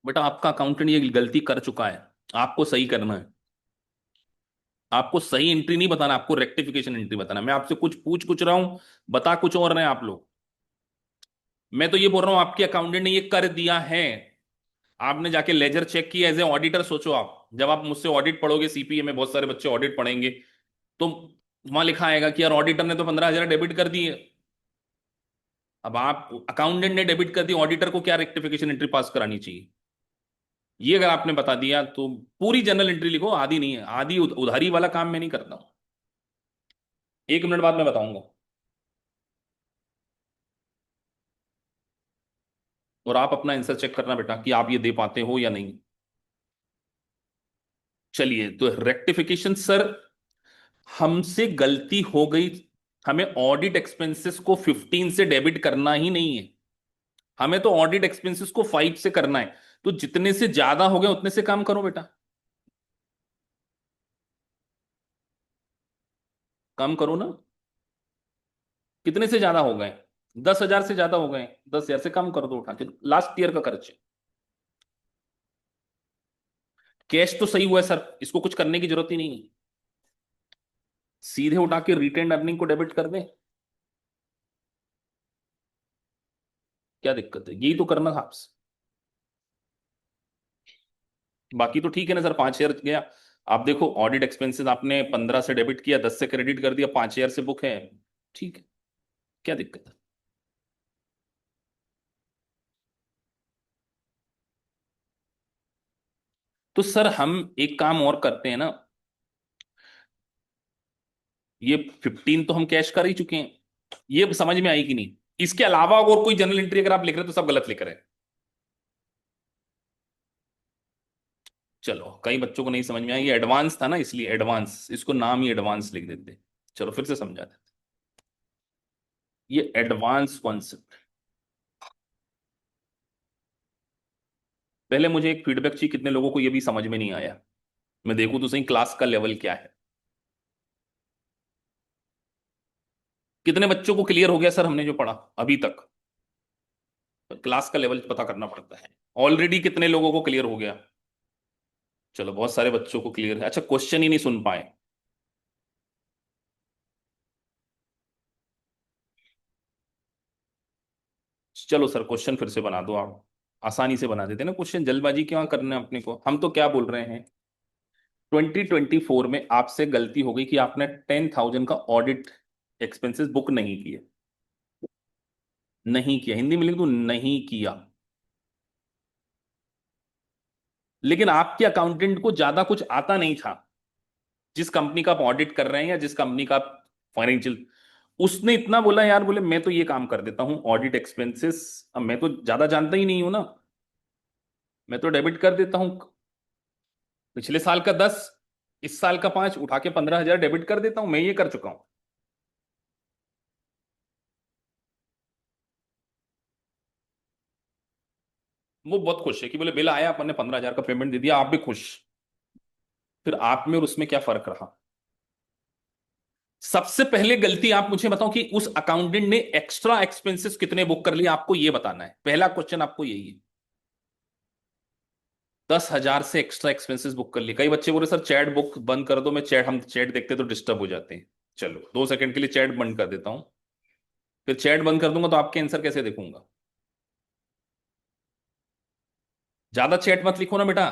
बेटा आपका अकाउंटेंट ये गलती कर चुका है, आपको सही करना है। आपको सही एंट्री नहीं बताना, आपको रेक्टिफिकेशन एंट्री बताना। मैं आपसे कुछ पूछ कुछ रहा हूं, बता कुछ और रहे हैं आप लोग। मैं तो ये बोल रहा हूं आपके अकाउंटेंट ने ये कर दिया है, आपने जाके लेजर चेक किया एज ए ऑडिटर। सोचो आप, जब आप मुझसे ऑडिट पढ़ोगे, सीपीए में बहुत सारे बच्चे ऑडिट पढ़ेंगे, तो वहां लिखा आएगा कि यार ऑडिटर ने तो 15,000 डेबिट कर दिए। अब आप, अकाउंटेंट ने डेबिट कर दी, ऑडिटर को क्या रेक्टिफिकेशन एंट्री पास करानी चाहिए? ये अगर आपने बता दिया तो पूरी जनरल एंट्री लिखो, आधी नहीं है, आधी उधारी वाला काम मैं नहीं करता हूं। 1 मिनट बाद मैं बताऊंगा। और आप अपना आंसर चेक करना बेटा कि आप ये दे पाते हो या नहीं। चलिए, तो रेक्टिफिकेशन सर, हमसे गलती हो गई, हमें ऑडिट एक्सपेंसेस को 15 से डेबिट करना ही नहीं है। हमें तो ऑडिट एक्सपेंसेस को 5 से करना है, तो जितने से ज्यादा हो गए उतने से काम करो बेटा, काम करो ना। कितने से ज्यादा हो गए? 10,000 से ज्यादा हो गए, 10,000 से कम कर दो उठा के, लास्ट ईयर का खर्च है। कैश तो सही हुआ है सर, इसको कुछ करने की जरूरत ही नहीं है, सीधे उठा के रिटेन अर्निंग को डेबिट कर दें। क्या दिक्कत है, यही तो करना था आपसे। बाकी तो ठीक है ना सर, 5,000 गया। आप देखो ऑडिट एक्सपेंसेस आपने 15 से डेबिट किया, 10 से क्रेडिट कर दिया, 5,000 से बुक है, ठीक है, क्या दिक्कत है? तो सर हम एक काम और करते हैं ना, ये 15 तो हम कैश कर ही चुके हैं, ये समझ में आई कि नहीं? इसके अलावा और कोई जनरल एंट्री अगर आप लिख रहे हो तो सब गलत लिख रहे हैं। चलो कई बच्चों को नहीं समझ में आया, ये एडवांस था ना, इसलिए एडवांस, इसको नाम ही एडवांस लिख देते। चलो फिर से समझा देते, ये एडवांस कॉन्सेप्ट। पहले मुझे एक फीडबैक चाहिए, कितने लोगों को ये भी समझ में नहीं आया, मैं देखूं तो सही क्लास का लेवल क्या है। कितने बच्चों को क्लियर हो गया सर हमने जो पढ़ा अभी तक? क्लास का लेवल पता करना पड़ता है। ऑलरेडी कितने लोगों को क्लियर हो गया? चलो बहुत सारे बच्चों को क्लियर है, अच्छा क्वेश्चन ही नहीं सुन पाए। चलो सर क्वेश्चन फिर से बना दो आप, आसानी से बना देते ना क्वेश्चन, जल्दबाजी क्यों करना है अपने को, हम तो क्या बोल रहे हैं। 2024 में आपसे गलती हो गई कि आपने 10,000 का ऑडिट एक्सपेंसेस बुक नहीं किए, नहीं किया, हिंदी में लिख दूं, नहीं किया। लेकिन आपके अकाउंटेंट को ज्यादा कुछ आता नहीं था, जिस कंपनी का आप ऑडिट कर रहे हैं या जिस कंपनी का आप फाइनेंशियल, उसने इतना बोला यार, बोले मैं तो ये काम कर देता हूं ऑडिट एक्सपेंसेस, अब मैं तो ज्यादा जानता ही नहीं हूं ना, मैं तो डेबिट कर देता हूं, पिछले साल का 10, इस साल का 5 उठा के 15,000 डेबिट कर देता हूं, मैं ये कर चुका हूं। वो बहुत खुश है कि बोले बिल आया, अपन ने 15,000 का पेमेंट दे दिया, आप भी खुश। फिर आप में और उसमें क्या फर्क रहा? सबसे पहले गलती आप मुझे बताओ कि उस अकाउंटेंट ने एक्स्ट्रा एक्सपेंसेस कितने बुक कर लिए, आपको ये बताना है, पहला क्वेश्चन आपको यही है। 10,000 से एक्स्ट्रा एक्सपेंसेस बुक कर लिए। कई बच्चे बोले सर चैट बुक बंद कर दो, मैं चैट, हम चैट देखते तो डिस्टर्ब हो जाते हैं। चलो 2 सेकंड के लिए चैट बंद कर देता हूं, फिर चैट बंद कर दूंगा तो आपके आंसर कैसे देखूंगा? ज्यादा चैट मत लिखो ना बेटा,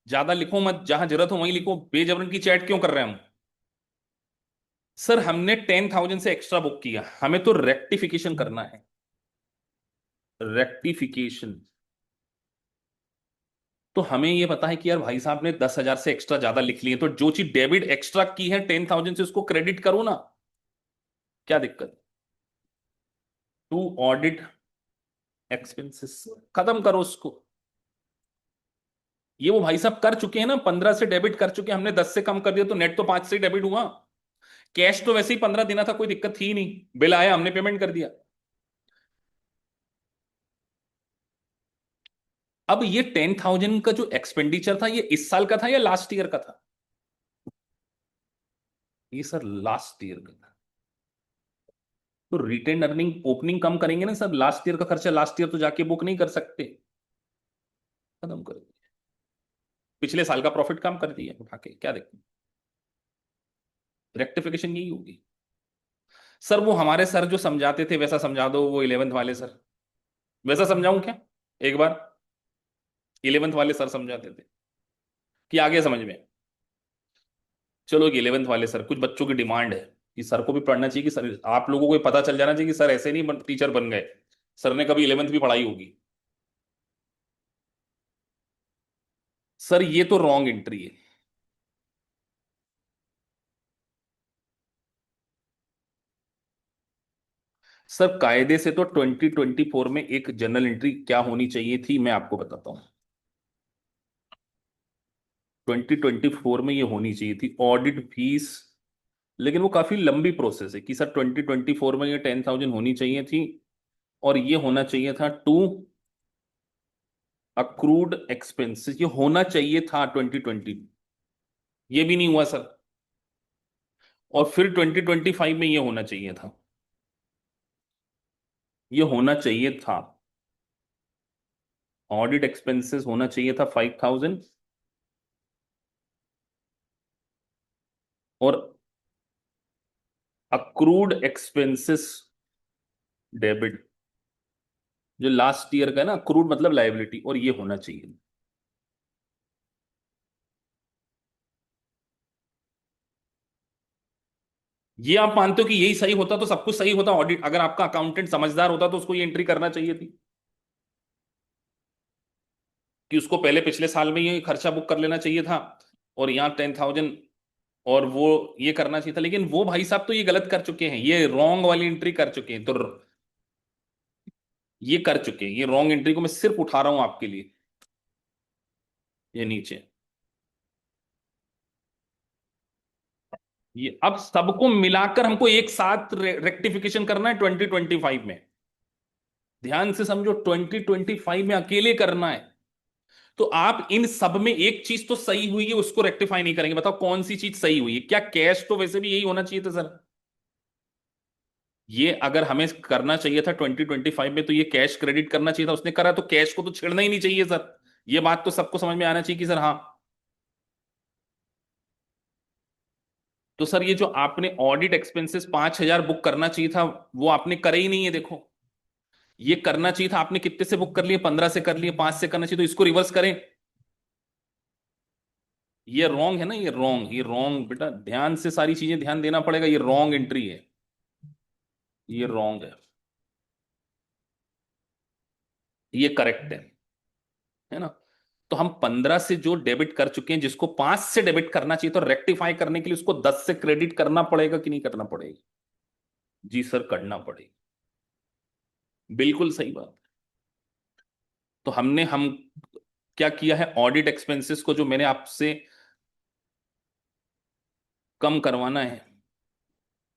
ज्यादा लिखो मत, जहां जरूरत हो वहीं लिखो, बेजबरन की चैट क्यों कर रहे हैं हम? सर हमने 10,000 से एक्स्ट्रा बुक किया, हमें तो रेक्टिफिकेशन करना है, रेक्टिफिकेशन। तो हमें ये पता है कि यार भाई साहब ने 10,000 से एक्स्ट्रा ज्यादा लिख लिए, तो जो चीज डेबिट एक्स्ट्रा की है 10,000 से, उसको क्रेडिट करो ना, क्या दिक्कत? टू ऑडिट एक्सपेंसेस, खत्म करो उसको। ये वो भाई साहब कर चुके हैं ना, 15 से डेबिट कर चुके हैं, हमने 10 से कम कर दिया तो नेट तो 5 से डेबिट हुआ। कैश तो वैसे ही 15 देना था, कोई दिक्कत थी ही नहीं, बिल आया हमने पेमेंट कर दिया। अब ये 10,000 का जो एक्सपेंडिचर था, ये इस साल का था या लास्ट ईयर का था? ये सर लास्ट ईयर का था। तो रिटेन अर्निंग ओपनिंग कम करेंगे ना सर, लास्ट ईयर का खर्चा लास्ट ईयर तो जाके बुक नहीं कर सकते, खत्म कर दिया, पिछले साल का प्रॉफिट कम कर दिया उठा के, क्या देखते? रेक्टिफिकेशन यही होगी। सर वो हमारे सर जो समझाते थे वैसा समझा दो, वो 11th वाले सर, वैसा समझाऊं क्या एक बार? 11th वाले सर समझाते थे कि आगे समझ में? चलो 11th वाले सर, कुछ बच्चों की डिमांड है कि सर को भी पढ़ना चाहिए, कि सर आप लोगों को भी पता चल जाना चाहिए कि सर ऐसे नहीं टीचर बन गए, सर ने कभी 11th भी पढ़ाई होगी। सर ये तो रॉन्ग एंट्री है। सर कायदे से तो 2024 में एक जनरल एंट्री क्या होनी चाहिए थी, मैं आपको बताता हूं। 2024 में ये होनी चाहिए थी ऑडिट फीस, लेकिन वो काफी लंबी प्रोसेस है कि सर 2024 में ये 10,000 होनी चाहिए थी, और ये होना चाहिए था टू अक्रूड एक्सपेंसेस, ये होना चाहिए था 2020, ये भी नहीं हुआ सर। और फिर 2025 में ये होना चाहिए था, ये होना चाहिए था। ऑडिट एक्सपेंसेस होना चाहिए था 5,000, और अक्रूड एक्सपेंसेस डेबिट, जो लास्ट ईयर का है ना, अक्रूड मतलब लायबिलिटी, और ये होना चाहिए। ये आप मानते हो कि यही सही होता तो सब कुछ सही होता? ऑडिट, अगर आपका अकाउंटेंट समझदार होता तो उसको ये एंट्री करना चाहिए थी कि उसको पहले पिछले साल में ये खर्चा बुक कर लेना चाहिए था, और यहाँ 10,000, और वो ये करना चाहिए था। लेकिन वो भाई साहब तो ये गलत कर चुके हैं, ये रॉन्ग वाली एंट्री कर चुके हैं, तो ये कर चुके हैं, ये रॉन्ग एंट्री को मैं सिर्फ उठा रहा हूं आपके लिए। ये नीचे, ये अब सबको मिलाकर हमको एक साथ रेक्टिफिकेशन करना है 2025 में। ध्यान से समझो, 2025 में अकेले करना है। तो आप इन सब में एक चीज तो सही हुई है, उसको रेक्टिफाई नहीं करेंगे? बताओ कौन सी चीज सही हुई है? क्या कैश तो वैसे भी यही होना चाहिए था सर। ये अगर हमें करना चाहिए था 2025 में, तो ये कैश क्रेडिट करना चाहिए था, उसने करा, तो कैश को तो छेड़ना ही नहीं चाहिए सर। ये बात तो सबको समझ में आना चाहिए कि सर हाँ। तो सर ये जो आपने ऑडिट एक्सपेंसेस 5,000 बुक करना चाहिए था, वो आपने करे ही नहीं है। देखो, ये करना चाहिए था आपने, कितने से बुक कर लिए? 15 से कर लिए, 5 से करना चाहिए, तो इसको रिवर्स करें। ये रॉन्ग है ना, ये रॉन्ग, ये रॉन्ग बेटा, ध्यान से सारी चीजें ध्यान देना पड़ेगा, ये रॉन्ग एंट्री है, ये रॉन्ग ये करेक्ट है ना? तो हम 15 से जो डेबिट कर चुके हैं, जिसको 5 से डेबिट करना चाहिए, तो रेक्टिफाई करने के लिए उसको 10 से क्रेडिट करना पड़ेगा कि नहीं करना पड़ेगा? जी सर, करना पड़ेगा। बिल्कुल सही बात। तो हम क्या किया है, ऑडिट एक्सपेंसेस को जो मैंने आपसे कम करवाना है,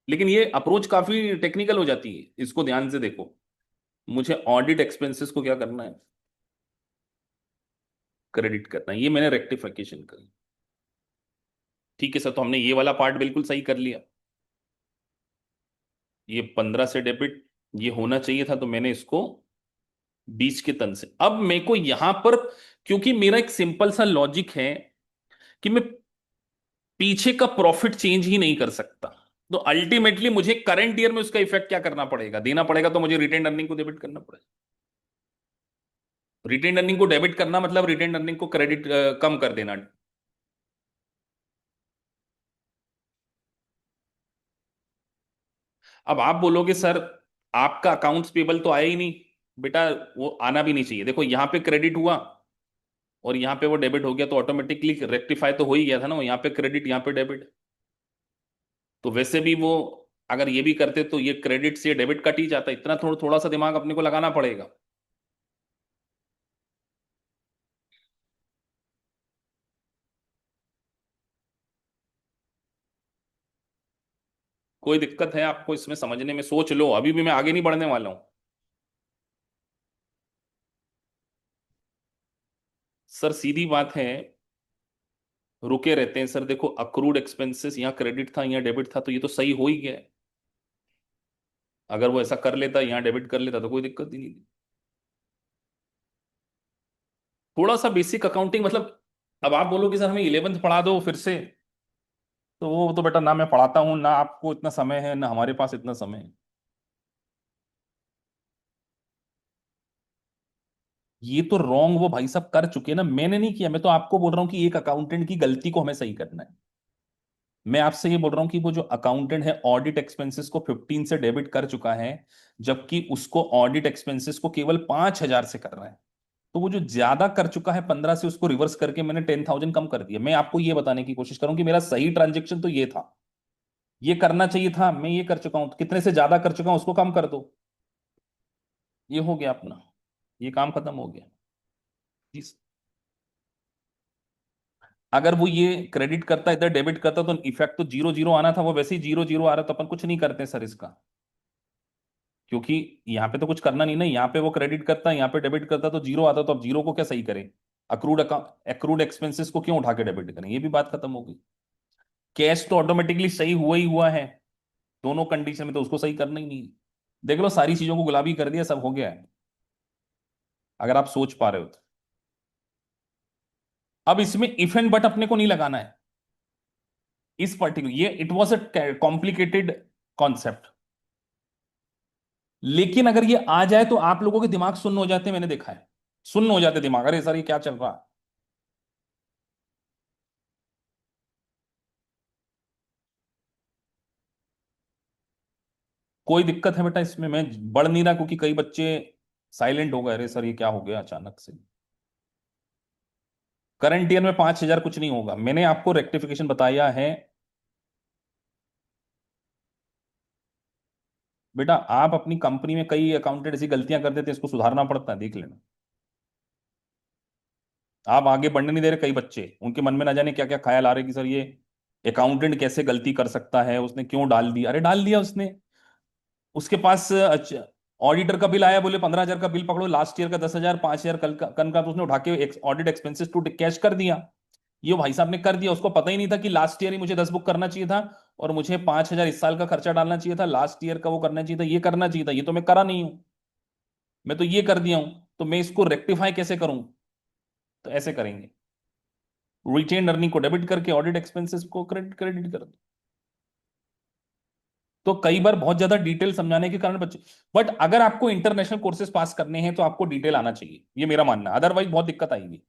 लेकिन ये अप्रोच काफी टेक्निकल हो जाती है, इसको ध्यान से देखो। मुझे ऑडिट एक्सपेंसेस को क्या करना है, क्रेडिट करना है, ये मैंने रेक्टिफिकेशन करी। ठीक है सर, तो हमने ये वाला पार्ट बिल्कुल सही कर लिया। ये 15 से डेबिट ये होना चाहिए था, तो मैंने इसको 20 के तन से। अब मेरे को यहां पर, क्योंकि मेरा एक सिंपल सा लॉजिक है कि मैं पीछे का प्रॉफिट चेंज ही नहीं कर सकता, तो अल्टीमेटली मुझे करंट ईयर में उसका इफेक्ट क्या करना पड़ेगा, देना पड़ेगा, तो मुझे रिटेन अर्निंग को डेबिट करना पड़ेगा। रिटेन अर्निंग को डेबिट करना मतलब रिटेन अर्निंग को क्रेडिट कम कर देना। अब आप बोलोगे सर, आपका अकाउंट्स पेबल तो आया ही नहीं। बेटा, वो आना भी नहीं चाहिए। देखो, यहां पे क्रेडिट हुआ और यहां पे वो डेबिट हो गया, तो ऑटोमेटिकली रेक्टिफाई तो हो ही गया था ना, वो यहां पे क्रेडिट यहां पे डेबिट। तो वैसे भी वो अगर ये भी करते तो ये क्रेडिट से डेबिट कट ही जाता, इतना थोड़ा थोड़ा सा दिमाग अपने को लगाना पड़ेगा। कोई दिक्कत है आपको इसमें समझने में? सोच लो, अभी भी मैं आगे नहीं बढ़ने वाला हूं। सर सीधी बात है, रुके रहते हैं सर। देखो, अक्रूड एक्सपेंसेस यहाँ क्रेडिट था, यहाँ डेबिट था, तो ये तो सही हो ही गया है। अगर वो ऐसा कर लेता, यहाँ डेबिट कर लेता, तो कोई दिक्कत ही नहीं थी। थोड़ा सा बेसिक अकाउंटिंग मतलब, अब आप बोलो कि सर हमें 11th पढ़ा दो फिर से, तो वो तो बेटा ना मैं पढ़ाता हूँ, ना आपको इतना समय है, ना हमारे पास इतना समय है। ये तो रॉन्ग वो भाई साहब कर चुके हैं ना, मैंने नहीं किया। मैं तो आपको बोल रहा हूँ कि एक अकाउंटेंट की गलती को हमें सही करना है। मैं आपसे ये बोल रहा हूँ कि वो जो अकाउंटेंट है, ऑडिट एक्सपेंसेस को 15 से डेबिट कर चुका है, जबकि उसको ऑडिट एक्सपेंसेस को केवल 5,000 से कर रहा है। तो वो जो ज्यादा कर चुका है 15 से, उसको रिवर्स करके मैंने 10,000 कम कर दिया। मैं आपको ये बताने की कोशिश करूँ कि मेरा सही ट्रांजेक्शन तो ये था, ये करना चाहिए था, मैं ये कर चुका हूं, तो कितने से ज्यादा कर चुका हूं उसको कम कर दो। ये हो गया अपना, ये काम खत्म हो गया। जी। अगर वो ये क्रेडिट करता, इधर डेबिट करता, तो इफेक्ट तो जीरो जीरो आना था, वो वैसे ही जीरो जीरो आ रहा, तो अपन कुछ नहीं करते सर इसका। क्योंकि यहाँ पे तो कुछ करना नहीं ना, यहाँ पे वो क्रेडिट करता है, यहाँ पे डेबिट करता तो जीरो आता, तो अब जीरो को क्या सही करें? अक्रूड एक्सपेंसेस को क्यों उठा के डेबिट करें? ये भी बात खत्म हो गई। कैश तो ऑटोमेटिकली सही हुआ ही हुआ है, दोनों कंडीशन में, तो उसको सही करना ही नहीं है। देख लो, सारी चीजों को गुलाबी कर दिया, सब हो गया है, अगर आप सोच पा रहे हो तो। अब इसमें इफ एंड बट अपने को नहीं लगाना है इस पर्टिकुलर, ये it was a complicated concept. लेकिन अगर ये आ जाए तो आप लोगों के दिमाग सुन्न हो जाते हैं, मैंने देखा है, सुन्न हो जाते दिमाग, अरे सर ये क्या चल रहा है। कोई दिक्कत है बेटा इसमें? मैं बढ़ नहीं रहा क्योंकि कई बच्चे साइलेंट हो गए, अरे सर ये क्या हो गया अचानक से। करंट ईयर में 5,000 कुछ नहीं होगा, मैंने आपको रेक्टिफिकेशन बताया है। बेटा आप अपनी कंपनी में कई अकाउंटेंट ऐसी गलतियां कर देते हैं, इसको सुधारना पड़ता है, देख लेना। आप आगे बढ़ने नहीं दे रहे, कई बच्चे उनके मन में ना जाने क्या क्या ख्याल आ रहे कि सर ये अकाउंटेंट कैसे गलती कर सकता है, उसने क्यों डाल दिया, अरे डाल दिया उसने। उसके पास ऑडिटर का बिल आया, बोले 15,000 का बिल पकड़ो, लास्ट ईयर का 10,000, 5,000 कल का तो उसने उठा के ऑडिट एक्सपेंसेस टू कैश कर दिया। ये भाई साहब ने कर दिया, उसको पता ही नहीं था कि लास्ट ईयर ही मुझे 10 बुक करना चाहिए था, और मुझे 5,000 इस साल का खर्चा डालना चाहिए था, लास्ट ईयर का वो करना चाहिए था, ये करना चाहिए था, ये तो मैं करा नहीं हूं, मैं तो ये कर दिया हूं, तो मैं इसको रेक्टिफाई कैसे करूं? तो ऐसे करेंगे, रिटेन अर्निंग को डेबिट करके ऑडिट एक्सपेंसेस को क्रेडिट क्रेडिट कर। तो कई बार बहुत ज्यादा डिटेल समझाने के कारण बच्चे, बट अगर आपको इंटरनेशनल कोर्सेज पास करने हैं तो आपको डिटेल आना चाहिए, ये मेरा मानना है, अदरवाइज बहुत दिक्कत आएगी।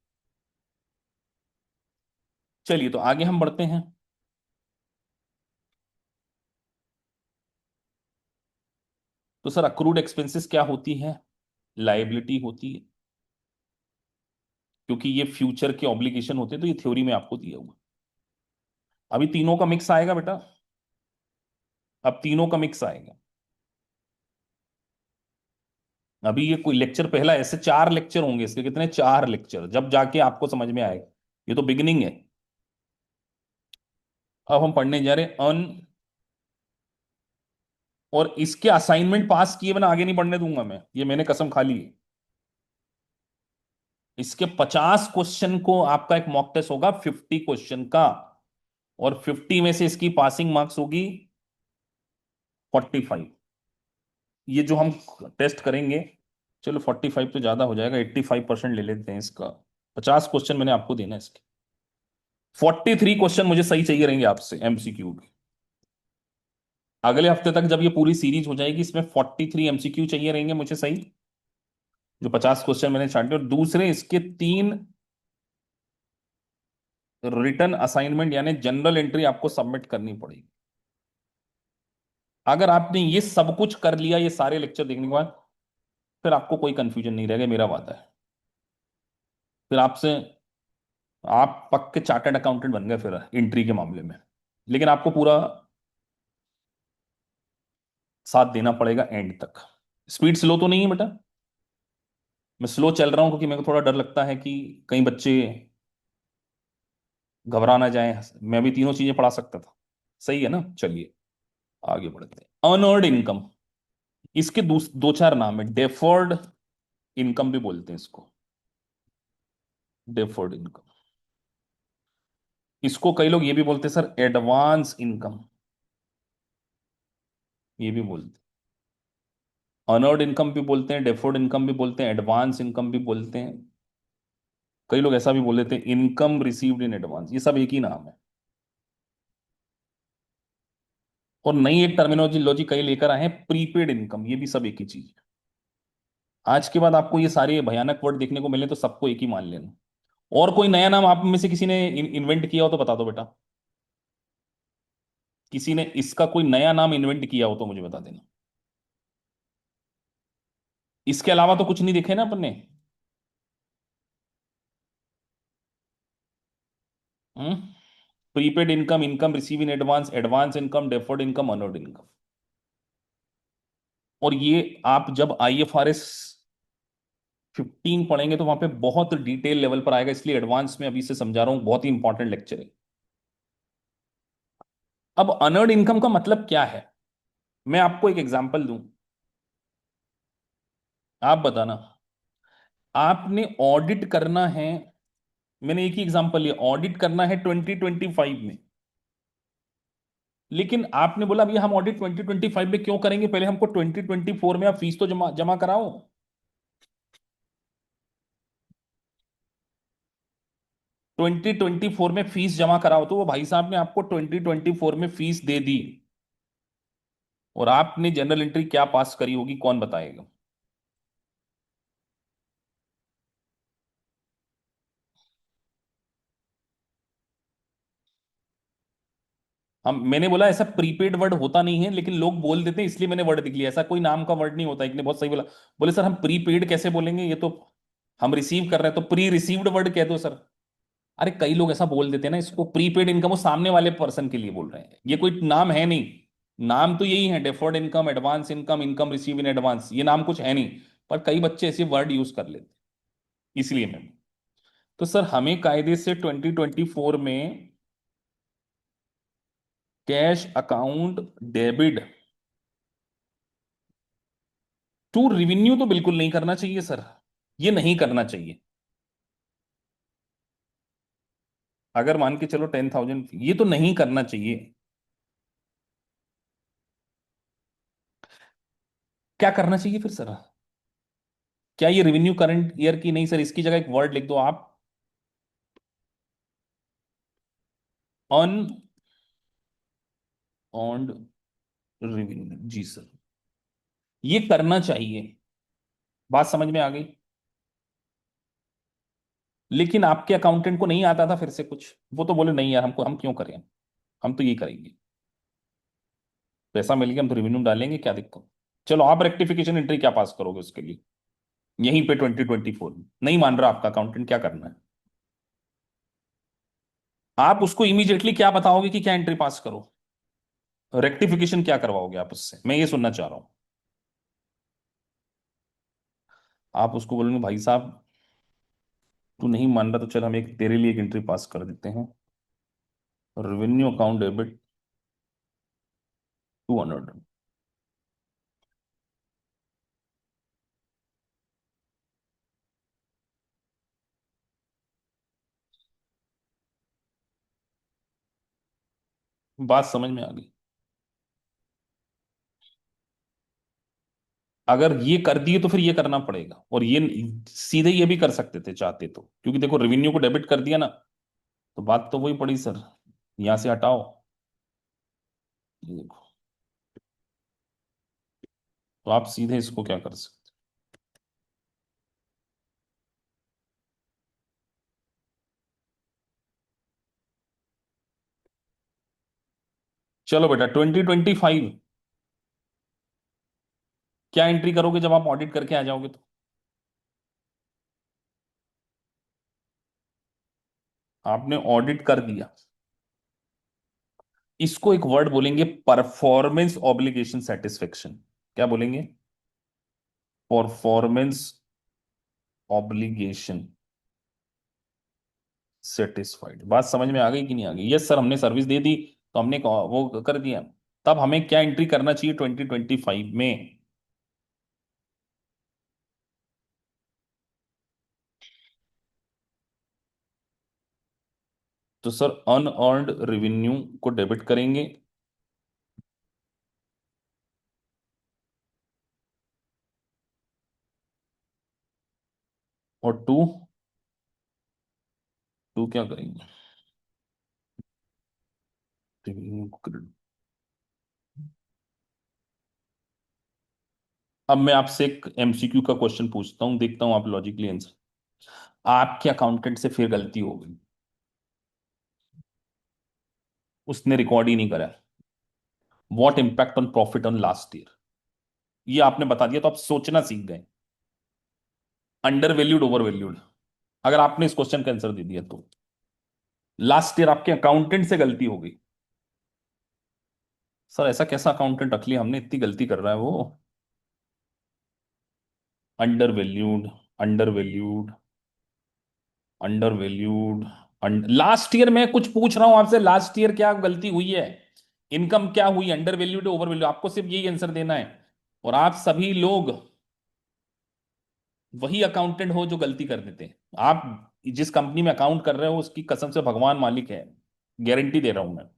चलिए तो आगे हम बढ़ते हैं। तो सर अक्रूड एक्सपेंसेस क्या होती है? लायबिलिटी होती है, क्योंकि ये फ्यूचर के ऑब्लिगेशन होते हैं, तो ये थ्योरी में आपको दिया हुआ। अभी तीनों का मिक्स आएगा बेटा, अब तीनों का मिक्स आएगा। अभी ये कोई लेक्चर पहला, ऐसे 4 लेक्चर होंगे इसके, कितने, 4 लेक्चर, जब जाके आपको समझ में आएगा। ये तो बिगिनिंग है। अब हम पढ़ने जा रहे हैं अन, और इसके असाइनमेंट पास किए बिना आगे नहीं बढ़ने दूंगा मैं, ये मैंने कसम खा ली है। इसके 50 क्वेश्चन को आपका एक मॉक टेस्ट होगा 50 क्वेश्चन का, और 50 में से इसकी पासिंग मार्क्स होगी 45। ये जो हम टेस्ट करेंगे, चलो 45 तो ज्यादा हो जाएगा, 85% ले लेते हैं इसका। 50 क्वेश्चन मैंने आपको देना है इसके, 43 क्वेश्चन मुझे सही चाहिए रहेंगे आपसे एमसीक्यू के। अगले हफ्ते तक जब ये पूरी सीरीज हो जाएगी, इसमें 43 एमसीक्यू चाहिए रहेंगे मुझे सही, जो 50 क्वेश्चन मैंने छांटे, और दूसरे इसके 3 रिटर्न असाइनमेंट यानी जनरल एंट्री आपको सबमिट करनी पड़ेगी। अगर आपने ये सब कुछ कर लिया, ये सारे लेक्चर देखने के बाद, फिर आपको कोई कंफ्यूजन नहीं रहेगा, मेरा वादा है। फिर आपसे, आप पक्के चार्टर्ड अकाउंटेंट बन गए फिर एंट्री के मामले में। लेकिन आपको पूरा साथ देना पड़ेगा एंड तक। स्पीड स्लो तो नहीं है बेटा, मैं स्लो चल रहा हूं क्योंकि मेरे को थोड़ा डर लगता है कि कई बच्चे घबरा ना जाए, मैं भी तीनों चीजें पढ़ा सकता था। सही है ना? चलिए आगे बढ़ते हैं। अनअर्ड इनकम, इसके दो चार नाम है, डेफर्ड इनकम भी बोलते हैं इसको, डेफर्ड इनकम। इसको कई लोग ये भी बोलते हैं सर एडवांस इनकम, ये भी बोलते हैं। अनअर्ड इनकम भी बोलते हैं, डेफर्ड इनकम भी बोलते हैं, एडवांस इनकम भी बोलते हैं। कई लोग ऐसा भी बोल देते हैं इनकम रिसीव्ड इन एडवांस, ये सब एक ही नाम है। और नई एक टर्मिनोलॉजी लॉजी कई लेकर आए हैं, प्रीपेड इनकम, ये भी सब एक ही चीज है। आज के बाद आपको ये सारे भयानक वर्ड देखने को मिले तो सबको एक ही मान लेना। और कोई नया नाम आप में से किसी ने इन्वेंट किया हो तो बता दो बेटा, किसी ने इसका कोई नया नाम इन्वेंट किया हो तो मुझे बता देना। इसके अलावा तो कुछ नहीं दिखे ना अपन ने। Prepaid income, income receive in advance, advance income, deferred income, unearned income. और ये आप जब IFRS 15 पढ़ेंगे तो वहां पे बहुत डिटेल लेवल पर आएगा, इसलिए एडवांस में अभी से समझा रहा हूं, बहुत ही इंपॉर्टेंट लेक्चर है। अब अनअर्न्ड इनकम का मतलब क्या है, मैं आपको एक एग्जांपल दूं। आप बताना। आपने ऑडिट करना है, मैंने एक ही एग्जांपल लिया, ऑडिट करना है 2025 में। लेकिन आपने बोला भैया हम ऑडिट 2025 में क्यों करेंगे, पहले हमको 2024 में आप फीस तो जमा जमा कराओ। 2024 में फीस जमा कराओ, तो वो भाई साहब ने आपको 2024 में फीस दे दी, और आपने जनरल एंट्री क्या पास करी होगी कौन बताएगा। हम, मैंने बोला ऐसा प्रीपेड वर्ड होता नहीं है, लेकिन लोग बोल देते हैं इसलिए मैंने वर्ड लिख लिया, ऐसा कोई नाम का वर्ड नहीं होता। एक ने बहुत सही बोला, बोले सर हम प्रीपेड कैसे बोलेंगे, ये तो हम रिसीव कर रहे हैं, तो प्री रिसीव्ड वर्ड कह दो सर। अरे कई लोग ऐसा बोल देते हैं ना, इसको प्रीपेड इनकम, वो सामने वाले पर्सन के लिए बोल रहे हैं, ये कोई नाम है नहीं। नाम तो यही है, deferred income, advance income, income receive in advance, ये नाम कुछ है नहीं। पर कई बच्चे ऐसे वर्ड यूज कर लेते हैं, इसलिए मैं, तो सर हमें कायदे से 2024 में cash account debit to revenue तो बिल्कुल नहीं करना चाहिए सर, ये नहीं करना चाहिए। अगर मान के चलो 10,000, ये तो नहीं करना चाहिए। क्या करना चाहिए फिर सर? क्या ये रेवेन्यू करंट ईयर की नहीं सर, इसकी जगह एक वर्ड लिख दो आप, अन ऑन्ड रेवेन्यू, जी सर, ये करना चाहिए। बात समझ में आ गई? लेकिन आपके अकाउंटेंट को नहीं आता था फिर से कुछ, वो तो बोले नहीं यार हमको, हम क्यों करें, हम तो ये करेंगे, पैसा मिल गया हम तो रेवेन्यू डालेंगे, क्या दिक्कत। चलो आप रेक्टिफिकेशन एंट्री क्या पास करोगे उसके लिए, यहीं पे 2024 में नहीं मान रहा आपका अकाउंटेंट, क्या करना है? आप उसको इमीडिएटली क्या बताओगे कि क्या एंट्री पास करो, रेक्टिफिकेशन क्या करवाओगे आप उससे, मैं ये सुनना चाह रहा हूं। आप उसको बोलोगे भाई साहब तू नहीं मान रहा तो चल हम एक तेरे लिए एक एंट्री पास कर देते हैं, रेवेन्यू अकाउंट डेबिट 200। बात समझ में आ गई? अगर ये कर दिए तो फिर ये करना पड़ेगा, और ये सीधे ये भी कर सकते थे चाहते तो, क्योंकि देखो रेवेन्यू को डेबिट कर दिया ना, तो बात तो वही पड़ी सर, यहां से हटाओ, ये देखो, तो आप सीधे इसको क्या कर सकते। चलो बेटा 2025 क्या एंट्री करोगे जब आप ऑडिट करके आ जाओगे तो? आपने ऑडिट कर दिया, इसको एक वर्ड बोलेंगे, परफॉर्मेंस ऑब्लिगेशन सेटिस्फेक्शन। क्या बोलेंगे? Performance obligation satisfied. बात समझ में आ गई कि नहीं आ गई? यस सर हमने सर्विस दे दी, तो हमने वो कर दिया। तब हमें क्या एंट्री करना चाहिए 2025 में? तो सर अनअर्न्ड रेवेन्यू को डेबिट करेंगे, और टू, टू क्या करेंगे, रेवेन्यू को credit। अब मैं आपसे एक एमसीक्यू का क्वेश्चन पूछता हूं, देखता हूं आप लॉजिकली आंसर। आपके अकाउंटेंट से फिर गलती हो गई, उसने रिकॉर्ड ही नहीं करा, what impact on profit on last year, ये आपने बता दिया तो आप सोचना सीख गए। अंडर वैल्यूड ओवर वैल्यूड, अगर आपने इस क्वेश्चन का आंसर दे दिया तो, लास्ट ईयर आपके अकाउंटेंट से गलती हो गई। सर ऐसा कैसा अकाउंटेंट रख लिया हमने, इतनी गलती कर रहा है वो। Under valued, under valued, under valued, last year मैं कुछ पूछ रहा हूं आपसे, लास्ट ईयर क्या गलती हुई है, इनकम क्या हुई, अंडर वैल्यूड ओवर वैल्यू, आपको सिर्फ यही आंसर देना है। और आप सभी लोग वही अकाउंटेंट हो जो गलती कर देते हैं। आप जिस कंपनी में अकाउंट कर रहे हो उसकी कसम से भगवान मालिक है, गारंटी दे रहा हूं मैं।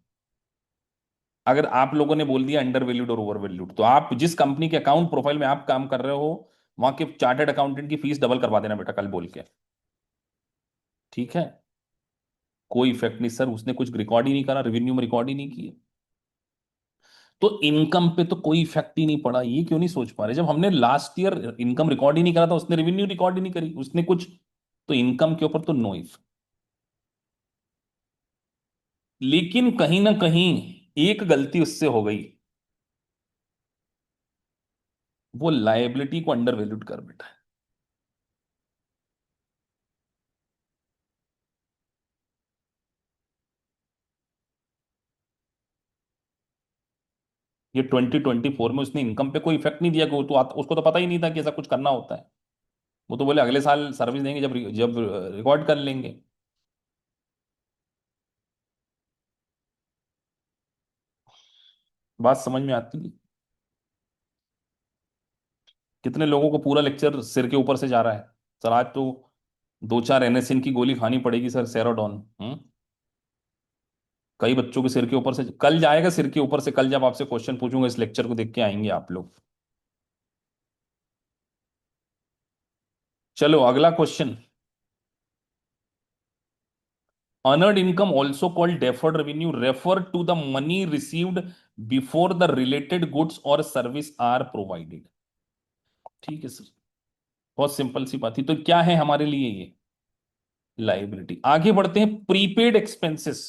अगर आप लोगों ने बोल दिया अंडर वैल्यूड और ओवर वैल्यूड, तो आप जिस कंपनी के अकाउंट प्रोफाइल में आप काम कर रहे हो, वहां के चार्टर्ड अकाउंटेंट की फीस डबल करवा देना बेटा, कल बोल के। ठीक है। कोई इफेक्ट नहीं सर, उसने कुछ रिकॉर्ड ही नहीं करा, रेवेन्यू में रिकॉर्ड ही नहीं किए, तो इनकम पे तो कोई इफेक्ट ही नहीं पड़ा। ये क्यों नहीं सोच पा रहे? जब हमने लास्ट ईयर इनकम रिकॉर्ड ही नहीं करा था, उसने रेवेन्यू रिकॉर्ड ही नहीं करी, उसने कुछ, तो इनकम के ऊपर तो नो इफेक्ट। लेकिन कहीं ना कहीं एक गलती उससे हो गई, वो लायबिलिटी को अंडर वैल्यूड कर बैठा है। ये 2024 में उसने इनकम पे कोई इफेक्ट नहीं दिया, कि वो तो उसको तो पता ही नहीं था कि ऐसा कुछ करना होता है। वो तो बोले अगले साल सर्विस देंगे जब जब रिकॉर्ड कर लेंगे। बात समझ में आती है? कितने लोगों को पूरा लेक्चर सिर के ऊपर से जा रहा है, सर आज तो 2 4 एनएसएन की गोली खानी पड़ेगी सर, सेरोडॉन। कई बच्चों के सिर के ऊपर से कल जाएगा, सिर के ऊपर से। कल जब आपसे क्वेश्चन पूछूंगा, इस लेक्चर को देख के आएंगे आप लोग। चलो अगला question. Unearned income, also called deferred revenue, refer to the money received before the related goods or service are provided। ठीक है सर, बहुत सिंपल सी बात थी। तो क्या है हमारे लिए ये? लाइबिलिटी। आगे बढ़ते हैं, प्रीपेड एक्सपेंसेस।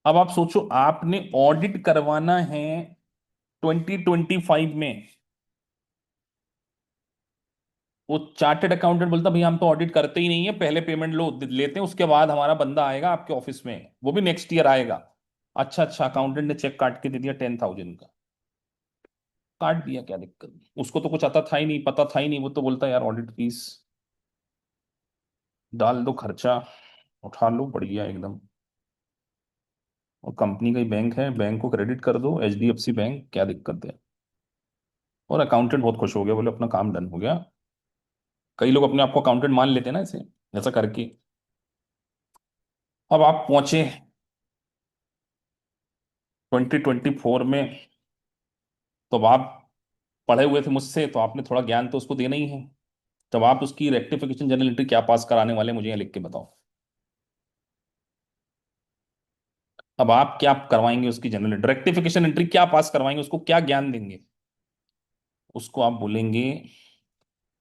अब आप सोचो, आपने ऑडिट करवाना है 2025 में। वो चार्टेड अकाउंटेंट बोलता भैया हम तो ऑडिट करते ही नहीं है, पहले पेमेंट लो लेते हैं, उसके बाद हमारा बंदा आएगा आपके ऑफिस में, वो भी नेक्स्ट ईयर आएगा। अच्छा अच्छा, अकाउंटेंट ने चेक काट के दे दिया 10,000 का, काट दिया, क्या दिक्कत? उसको तो कुछ आता था ही नहीं, पता था ही नहीं, वो तो बोलता यार ऑडिट फीस डाल दो, खर्चा उठा लो, बढ़िया एकदम। और कंपनी का ही बैंक है, बैंक को क्रेडिट कर दो, एचडीएफसी बैंक, क्या दिक्कत है? और अकाउंटेंट बहुत खुश हो गया, बोले अपना काम डन हो गया। कई लोग अपने आप को अकाउंटेंट मान लेते हैं ना ऐसे, ऐसा करके। अब आप पहुंचे 2024 में, तो अब आप पढ़े हुए थे मुझसे, तो आपने थोड़ा ज्ञान तो उसको देना ही है। तब आप उसकी रेक्टिफिकेशन जर्नल एंट्री क्या पास कराने वाले हैं, मुझे यहाँ लिख के बताओ। अब आप क्या करवाएंगे उसकी जनरल रेक्टिफिकेशन एंट्री, क्या पास करवाएंगे उसको, क्या ज्ञान देंगे? उसको आप बोलेंगे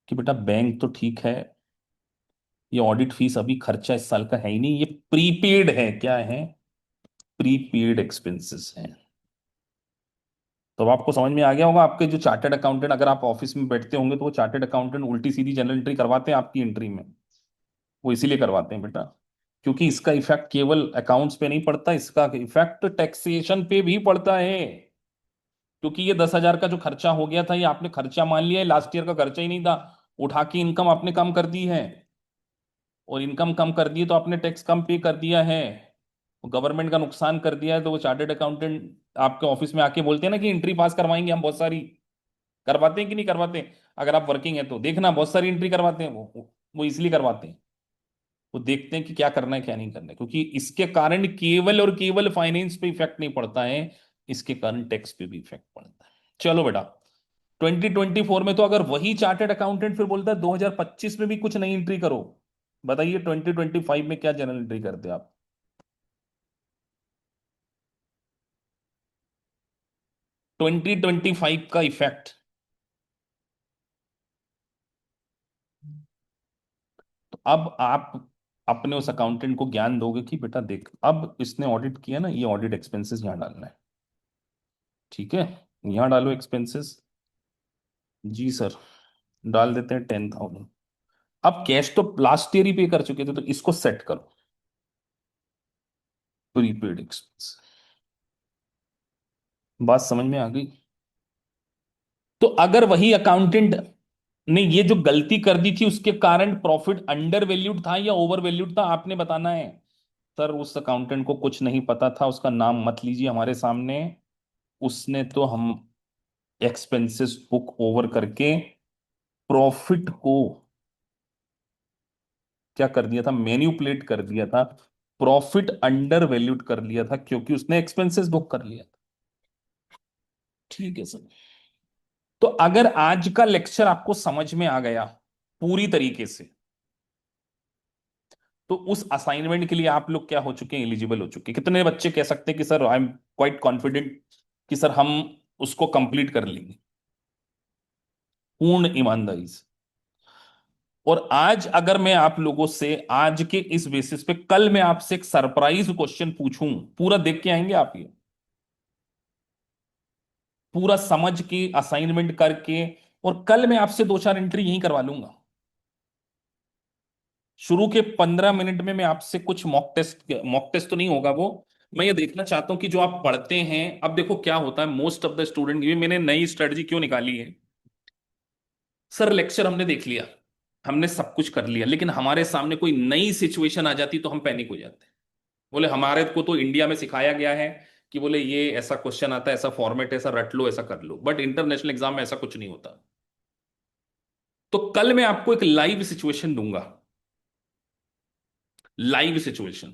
कि बेटा बैंक तो ठीक है, ये ऑडिट फीस अभी खर्चा इस साल का है ही नहीं, ये प्रीपेड है। क्या है? प्रीपेड एक्सपेंसेस हैं। तो अब आपको समझ में आ गया होगा, आपके जो चार्टर्ड अकाउंटेंट, अगर आप ऑफिस में बैठते होंगे तो वो चार्टर्ड अकाउंटेंट उल्टी सीधी जनरल एंट्री करवाते हैं आपकी एंट्री में। वो इसीलिए करवाते हैं बेटा, क्योंकि इसका इफेक्ट केवल अकाउंट्स पे नहीं पड़ता, इसका इफेक्ट टैक्सेशन पे भी पड़ता है। क्योंकि ये 10,000 का जो खर्चा हो गया था, ये आपने खर्चा मान लिया है, लास्ट ईयर का खर्चा ही नहीं था। उठा के इनकम आपने कम कर दी है, और इनकम कम कर दी है तो आपने टैक्स कम पे कर दिया है, गवर्नमेंट का नुकसान कर दिया है। तो वो चार्टर्ड अकाउंटेंट आपके ऑफिस में आके बोलते हैं ना कि एंट्री पास करवाएंगे हम बहुत सारी। करवाते हैं कि नहीं करवाते? अगर आप वर्किंग है तो देखना, बहुत सारी एंट्री करवाते हैं वो इसलिए करवाते हैं। वो देखते हैं कि क्या करना है क्या नहीं करना है, क्योंकि इसके कारण केवल और केवल फाइनेंस पे इफेक्ट नहीं पड़ता है, इसके कारण टैक्स पे भी इफेक्ट पड़ता है। चलो बेटा, 2024 में तो अगर वही चार्टर्ड अकाउंटेंट फिर बोलता है 2025 में भी कुछ नई एंट्री करो, बताइए 2025 में क्या जनरल एंट्री करते आप? 2025 का इफेक्ट। तो अब आप अपने उस अकाउंटेंट को ज्ञान दोगे कि बेटा देख, अब इसने ऑडिट किया ना, ये ऑडिट एक्सपेंसेस यहां डालना है। ठीक है, यहां डालो एक्सपेंसेस। जी सर, डाल देते हैं 10,000। अब कैश तो लास्ट ईयर ही पे कर चुके थे, तो इसको सेट करो, प्रीपेड एक्सपेंस। बात समझ में आ गई? तो अगर वही अकाउंटेंट ने ये जो गलती कर दी थी, उसके कारण प्रॉफिट अंडर वैल्यूड था या ओवर वैल्यूड था, आपने बताना है। सर उस अकाउंटेंट को कुछ नहीं पता था, उसका नाम मत लीजिए हमारे सामने। उसने तो हम एक्सपेंसेस बुक ओवर करके प्रॉफिट को क्या कर दिया था, मैन्युपुलेट कर दिया था, प्रॉफिट अंडर वैल्यूड कर लिया था क्योंकि उसने एक्सपेंसेस बुक कर लिया था। ठीक है सर। तो अगर आज का लेक्चर आपको समझ में आ गया पूरी तरीके से, तो उस असाइनमेंट के लिए आप लोग क्या हो चुके हैं, एलिजिबल हो चुके हैं। कितने बच्चे कह सकते हैं कि sir I am quite confident कि सर हम उसको कंप्लीट कर लेंगे पूर्ण ईमानदारी से। और आज अगर मैं आप लोगों से आज के इस बेसिस पे कल मैं आपसे एक सरप्राइज क्वेश्चन पूछूं, पूरा देख के आएंगे आप ये, पूरा समझ के असाइनमेंट करके, और कल मैं आपसे दो चार एंट्री यहीं करवा लूंगा। शुरू के 15 मिनट में मैं आपसे कुछ मॉक टेस्ट तो नहीं होगा वो, मैं ये देखना चाहता हूं कि जो आप पढ़ते हैं। अब देखो क्या होता है, मोस्ट ऑफ द स्टूडेंट, ये मैंने नई स्ट्रेटजी क्यों निकाली है। सर लेक्चर हमने देख लिया, हमने सब कुछ कर लिया, लेकिन हमारे सामने कोई नई सिचुएशन आ जाती तो हम पैनिक हो जाते हैं। बोले हमारे को तो इंडिया में सिखाया गया है कि बोले ये ऐसा क्वेश्चन आता है, ऐसा फॉर्मेट, ऐसा रट लो, ऐसा कर लो, बट इंटरनेशनल एग्जाम में ऐसा कुछ नहीं होता। तो कल मैं आपको एक लाइव सिचुएशन दूंगा, लाइव सिचुएशन।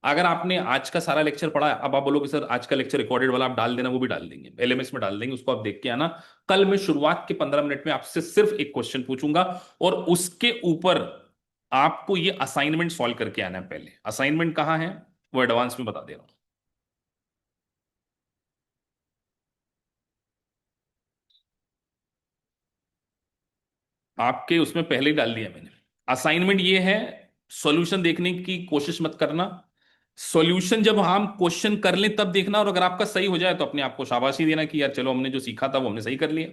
अगर आपने आज का सारा लेक्चर पढ़ा, अब आप बोलोगे सर आज का लेक्चर रिकॉर्डेड वाला आप डाल देना, वो भी डाल देंगे, एलएमएस में डाल देंगे, उसको आप देख के आना। कल मैं शुरुआत के 15 मिनट में आपसे सिर्फ एक क्वेश्चन पूछूंगा, और उसके ऊपर आपको ये असाइनमेंट सॉल्व करके आना है। पहले असाइनमेंट कहाँ है वो एडवांस में बता दे रहा हूं। आपके उसमें पहले ही डाल दिया मैंने। असाइनमेंट ये है, सॉल्यूशन देखने की कोशिश मत करना। सॉल्यूशन जब हम क्वेश्चन कर लें तब देखना, और अगर आपका सही हो जाए तो अपने आप को शाबाशी देना कि यार चलो हमने जो सीखा था वो हमने सही कर लिया।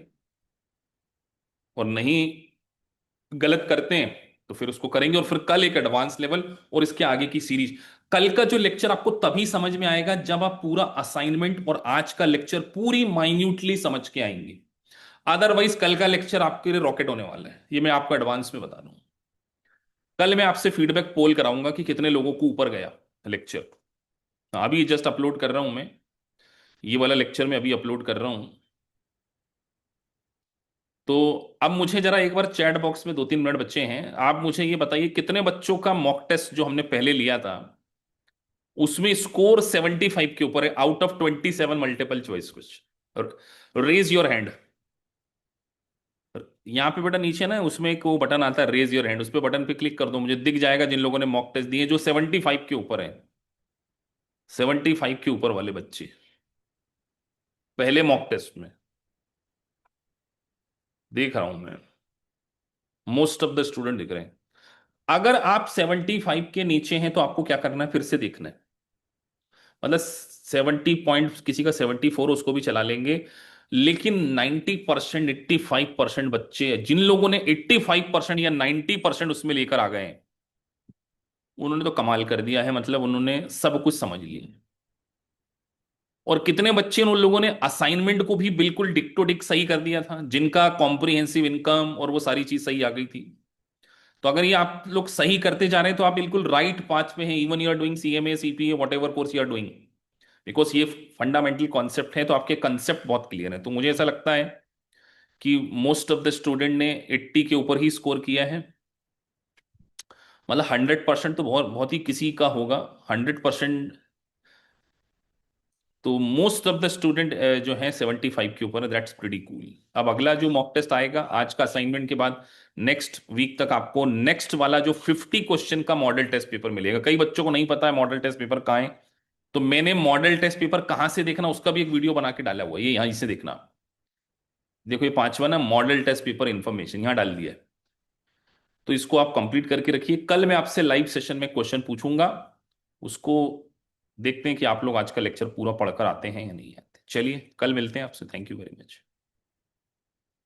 और नहीं, गलत करते हैं तो फिर उसको करेंगे, और फिर कल एक एडवांस लेवल और इसके आगे की सीरीज। कल का जो लेक्चर आपको तभी समझ में आएगा जब आप पूरा असाइनमेंट और आज का लेक्चर पूरी माइन्यूटली समझ के आएंगे। अदरवाइज कल का लेक्चर आपके लिए रॉकेट होने वाला है, ये मैं आपको एडवांस में बता दूं। कल मैं आपसे फीडबैक पोल कराऊंगा कि कितने लोगों को ऊपर गया लेक्चर। अभी जस्ट अपलोड कर रहा हूं मैं, ये वाला लेक्चर मैं अभी अपलोड कर रहा हूं। तो अब मुझे जरा एक बार चैट बॉक्स में 2-3 मिनट बच्चे हैं, आप मुझे ये बताइए कितने बच्चों का मॉक टेस्ट जो हमने पहले लिया था उसमें स्कोर 75 के ऊपर है, out of 27 multiple choice question. Raise your hand. यहाँ पे बेटा नीचे ना उसमें एक वो बटन आता है रेज योर हैंड, उस पे बटन पे क्लिक कर दो, मुझे दिख जाएगा जिन लोगों ने मॉक टेस्ट दिए जो 75 के ऊपर है। 75 के ऊपर वाले बच्चे पहले मॉक टेस्ट में, देख रहा हूं मैं, मोस्ट ऑफ द स्टूडेंट दिख रहे हैं। अगर आप 75 के नीचे हैं तो आपको क्या करना है, फिर से देखना है। मतलब 70 पॉइंट, किसी का 74, उसको भी चला लेंगे। लेकिन 90%, 85% बच्चे जिन लोगों ने 85% या 90% उसमें लेकर आ गए हैं, उन्होंने तो कमाल कर दिया है, मतलब उन्होंने सब कुछ समझ लिया। और कितने बच्चे उन लोगों ने असाइनमेंट को भी बिल्कुल डिक टू डिक सही कर दिया था, जिनका कॉम्प्रिहेंसिव इनकम और वो सारी चीज सही आ गई थी। तो अगर ये आप लोग सही करते जा रहे हैं तो आप बिल्कुल राइट पाथ पे हैं, even you are doing CMA CPA whatever course you are doing, because ये फंडामेंटल कॉन्सेप्ट है, तो आपके कंसेप्ट बहुत क्लियर है। तो मुझे ऐसा लगता है कि मोस्ट ऑफ द स्टूडेंट ने 80 के ऊपर ही स्कोर किया है। मतलब 100% तो बहुत बहुत ही किसी का होगा, 100%। तो मोस्ट ऑफ द स्टूडेंट जो है 75 के ऊपर है, दैट्स प्रीटी कूल। अब अगला जो मॉक टेस्ट आएगा आज का असाइनमेंट के बाद, नेक्स्ट वीक तक आपको नेक्स्ट वाला जो 50 क्वेश्चन का मॉडल टेस्ट पेपर मिलेगा। कई बच्चों को नहीं पता है मॉडल टेस्ट पेपर कहाँ है, तो मैंने मॉडल टेस्ट पेपर कहाँ से देखना उसका भी एक वीडियो बना के डाला हुआ है, ये यहां से देखना। देखो ये पांचवा ना, मॉडल टेस्ट पेपर इंफॉर्मेशन यहां डाल दिया है। तो इसको आप कंप्लीट करके रखिए, कल मैं आपसे लाइव सेशन में क्वेश्चन पूछूंगा, उसको देखते हैं कि आप लोग आज का लेक्चर पूरा पढ़कर आते हैं या नहीं आते। चलिए कल मिलते हैं आपसे, थैंक यू वेरी मच।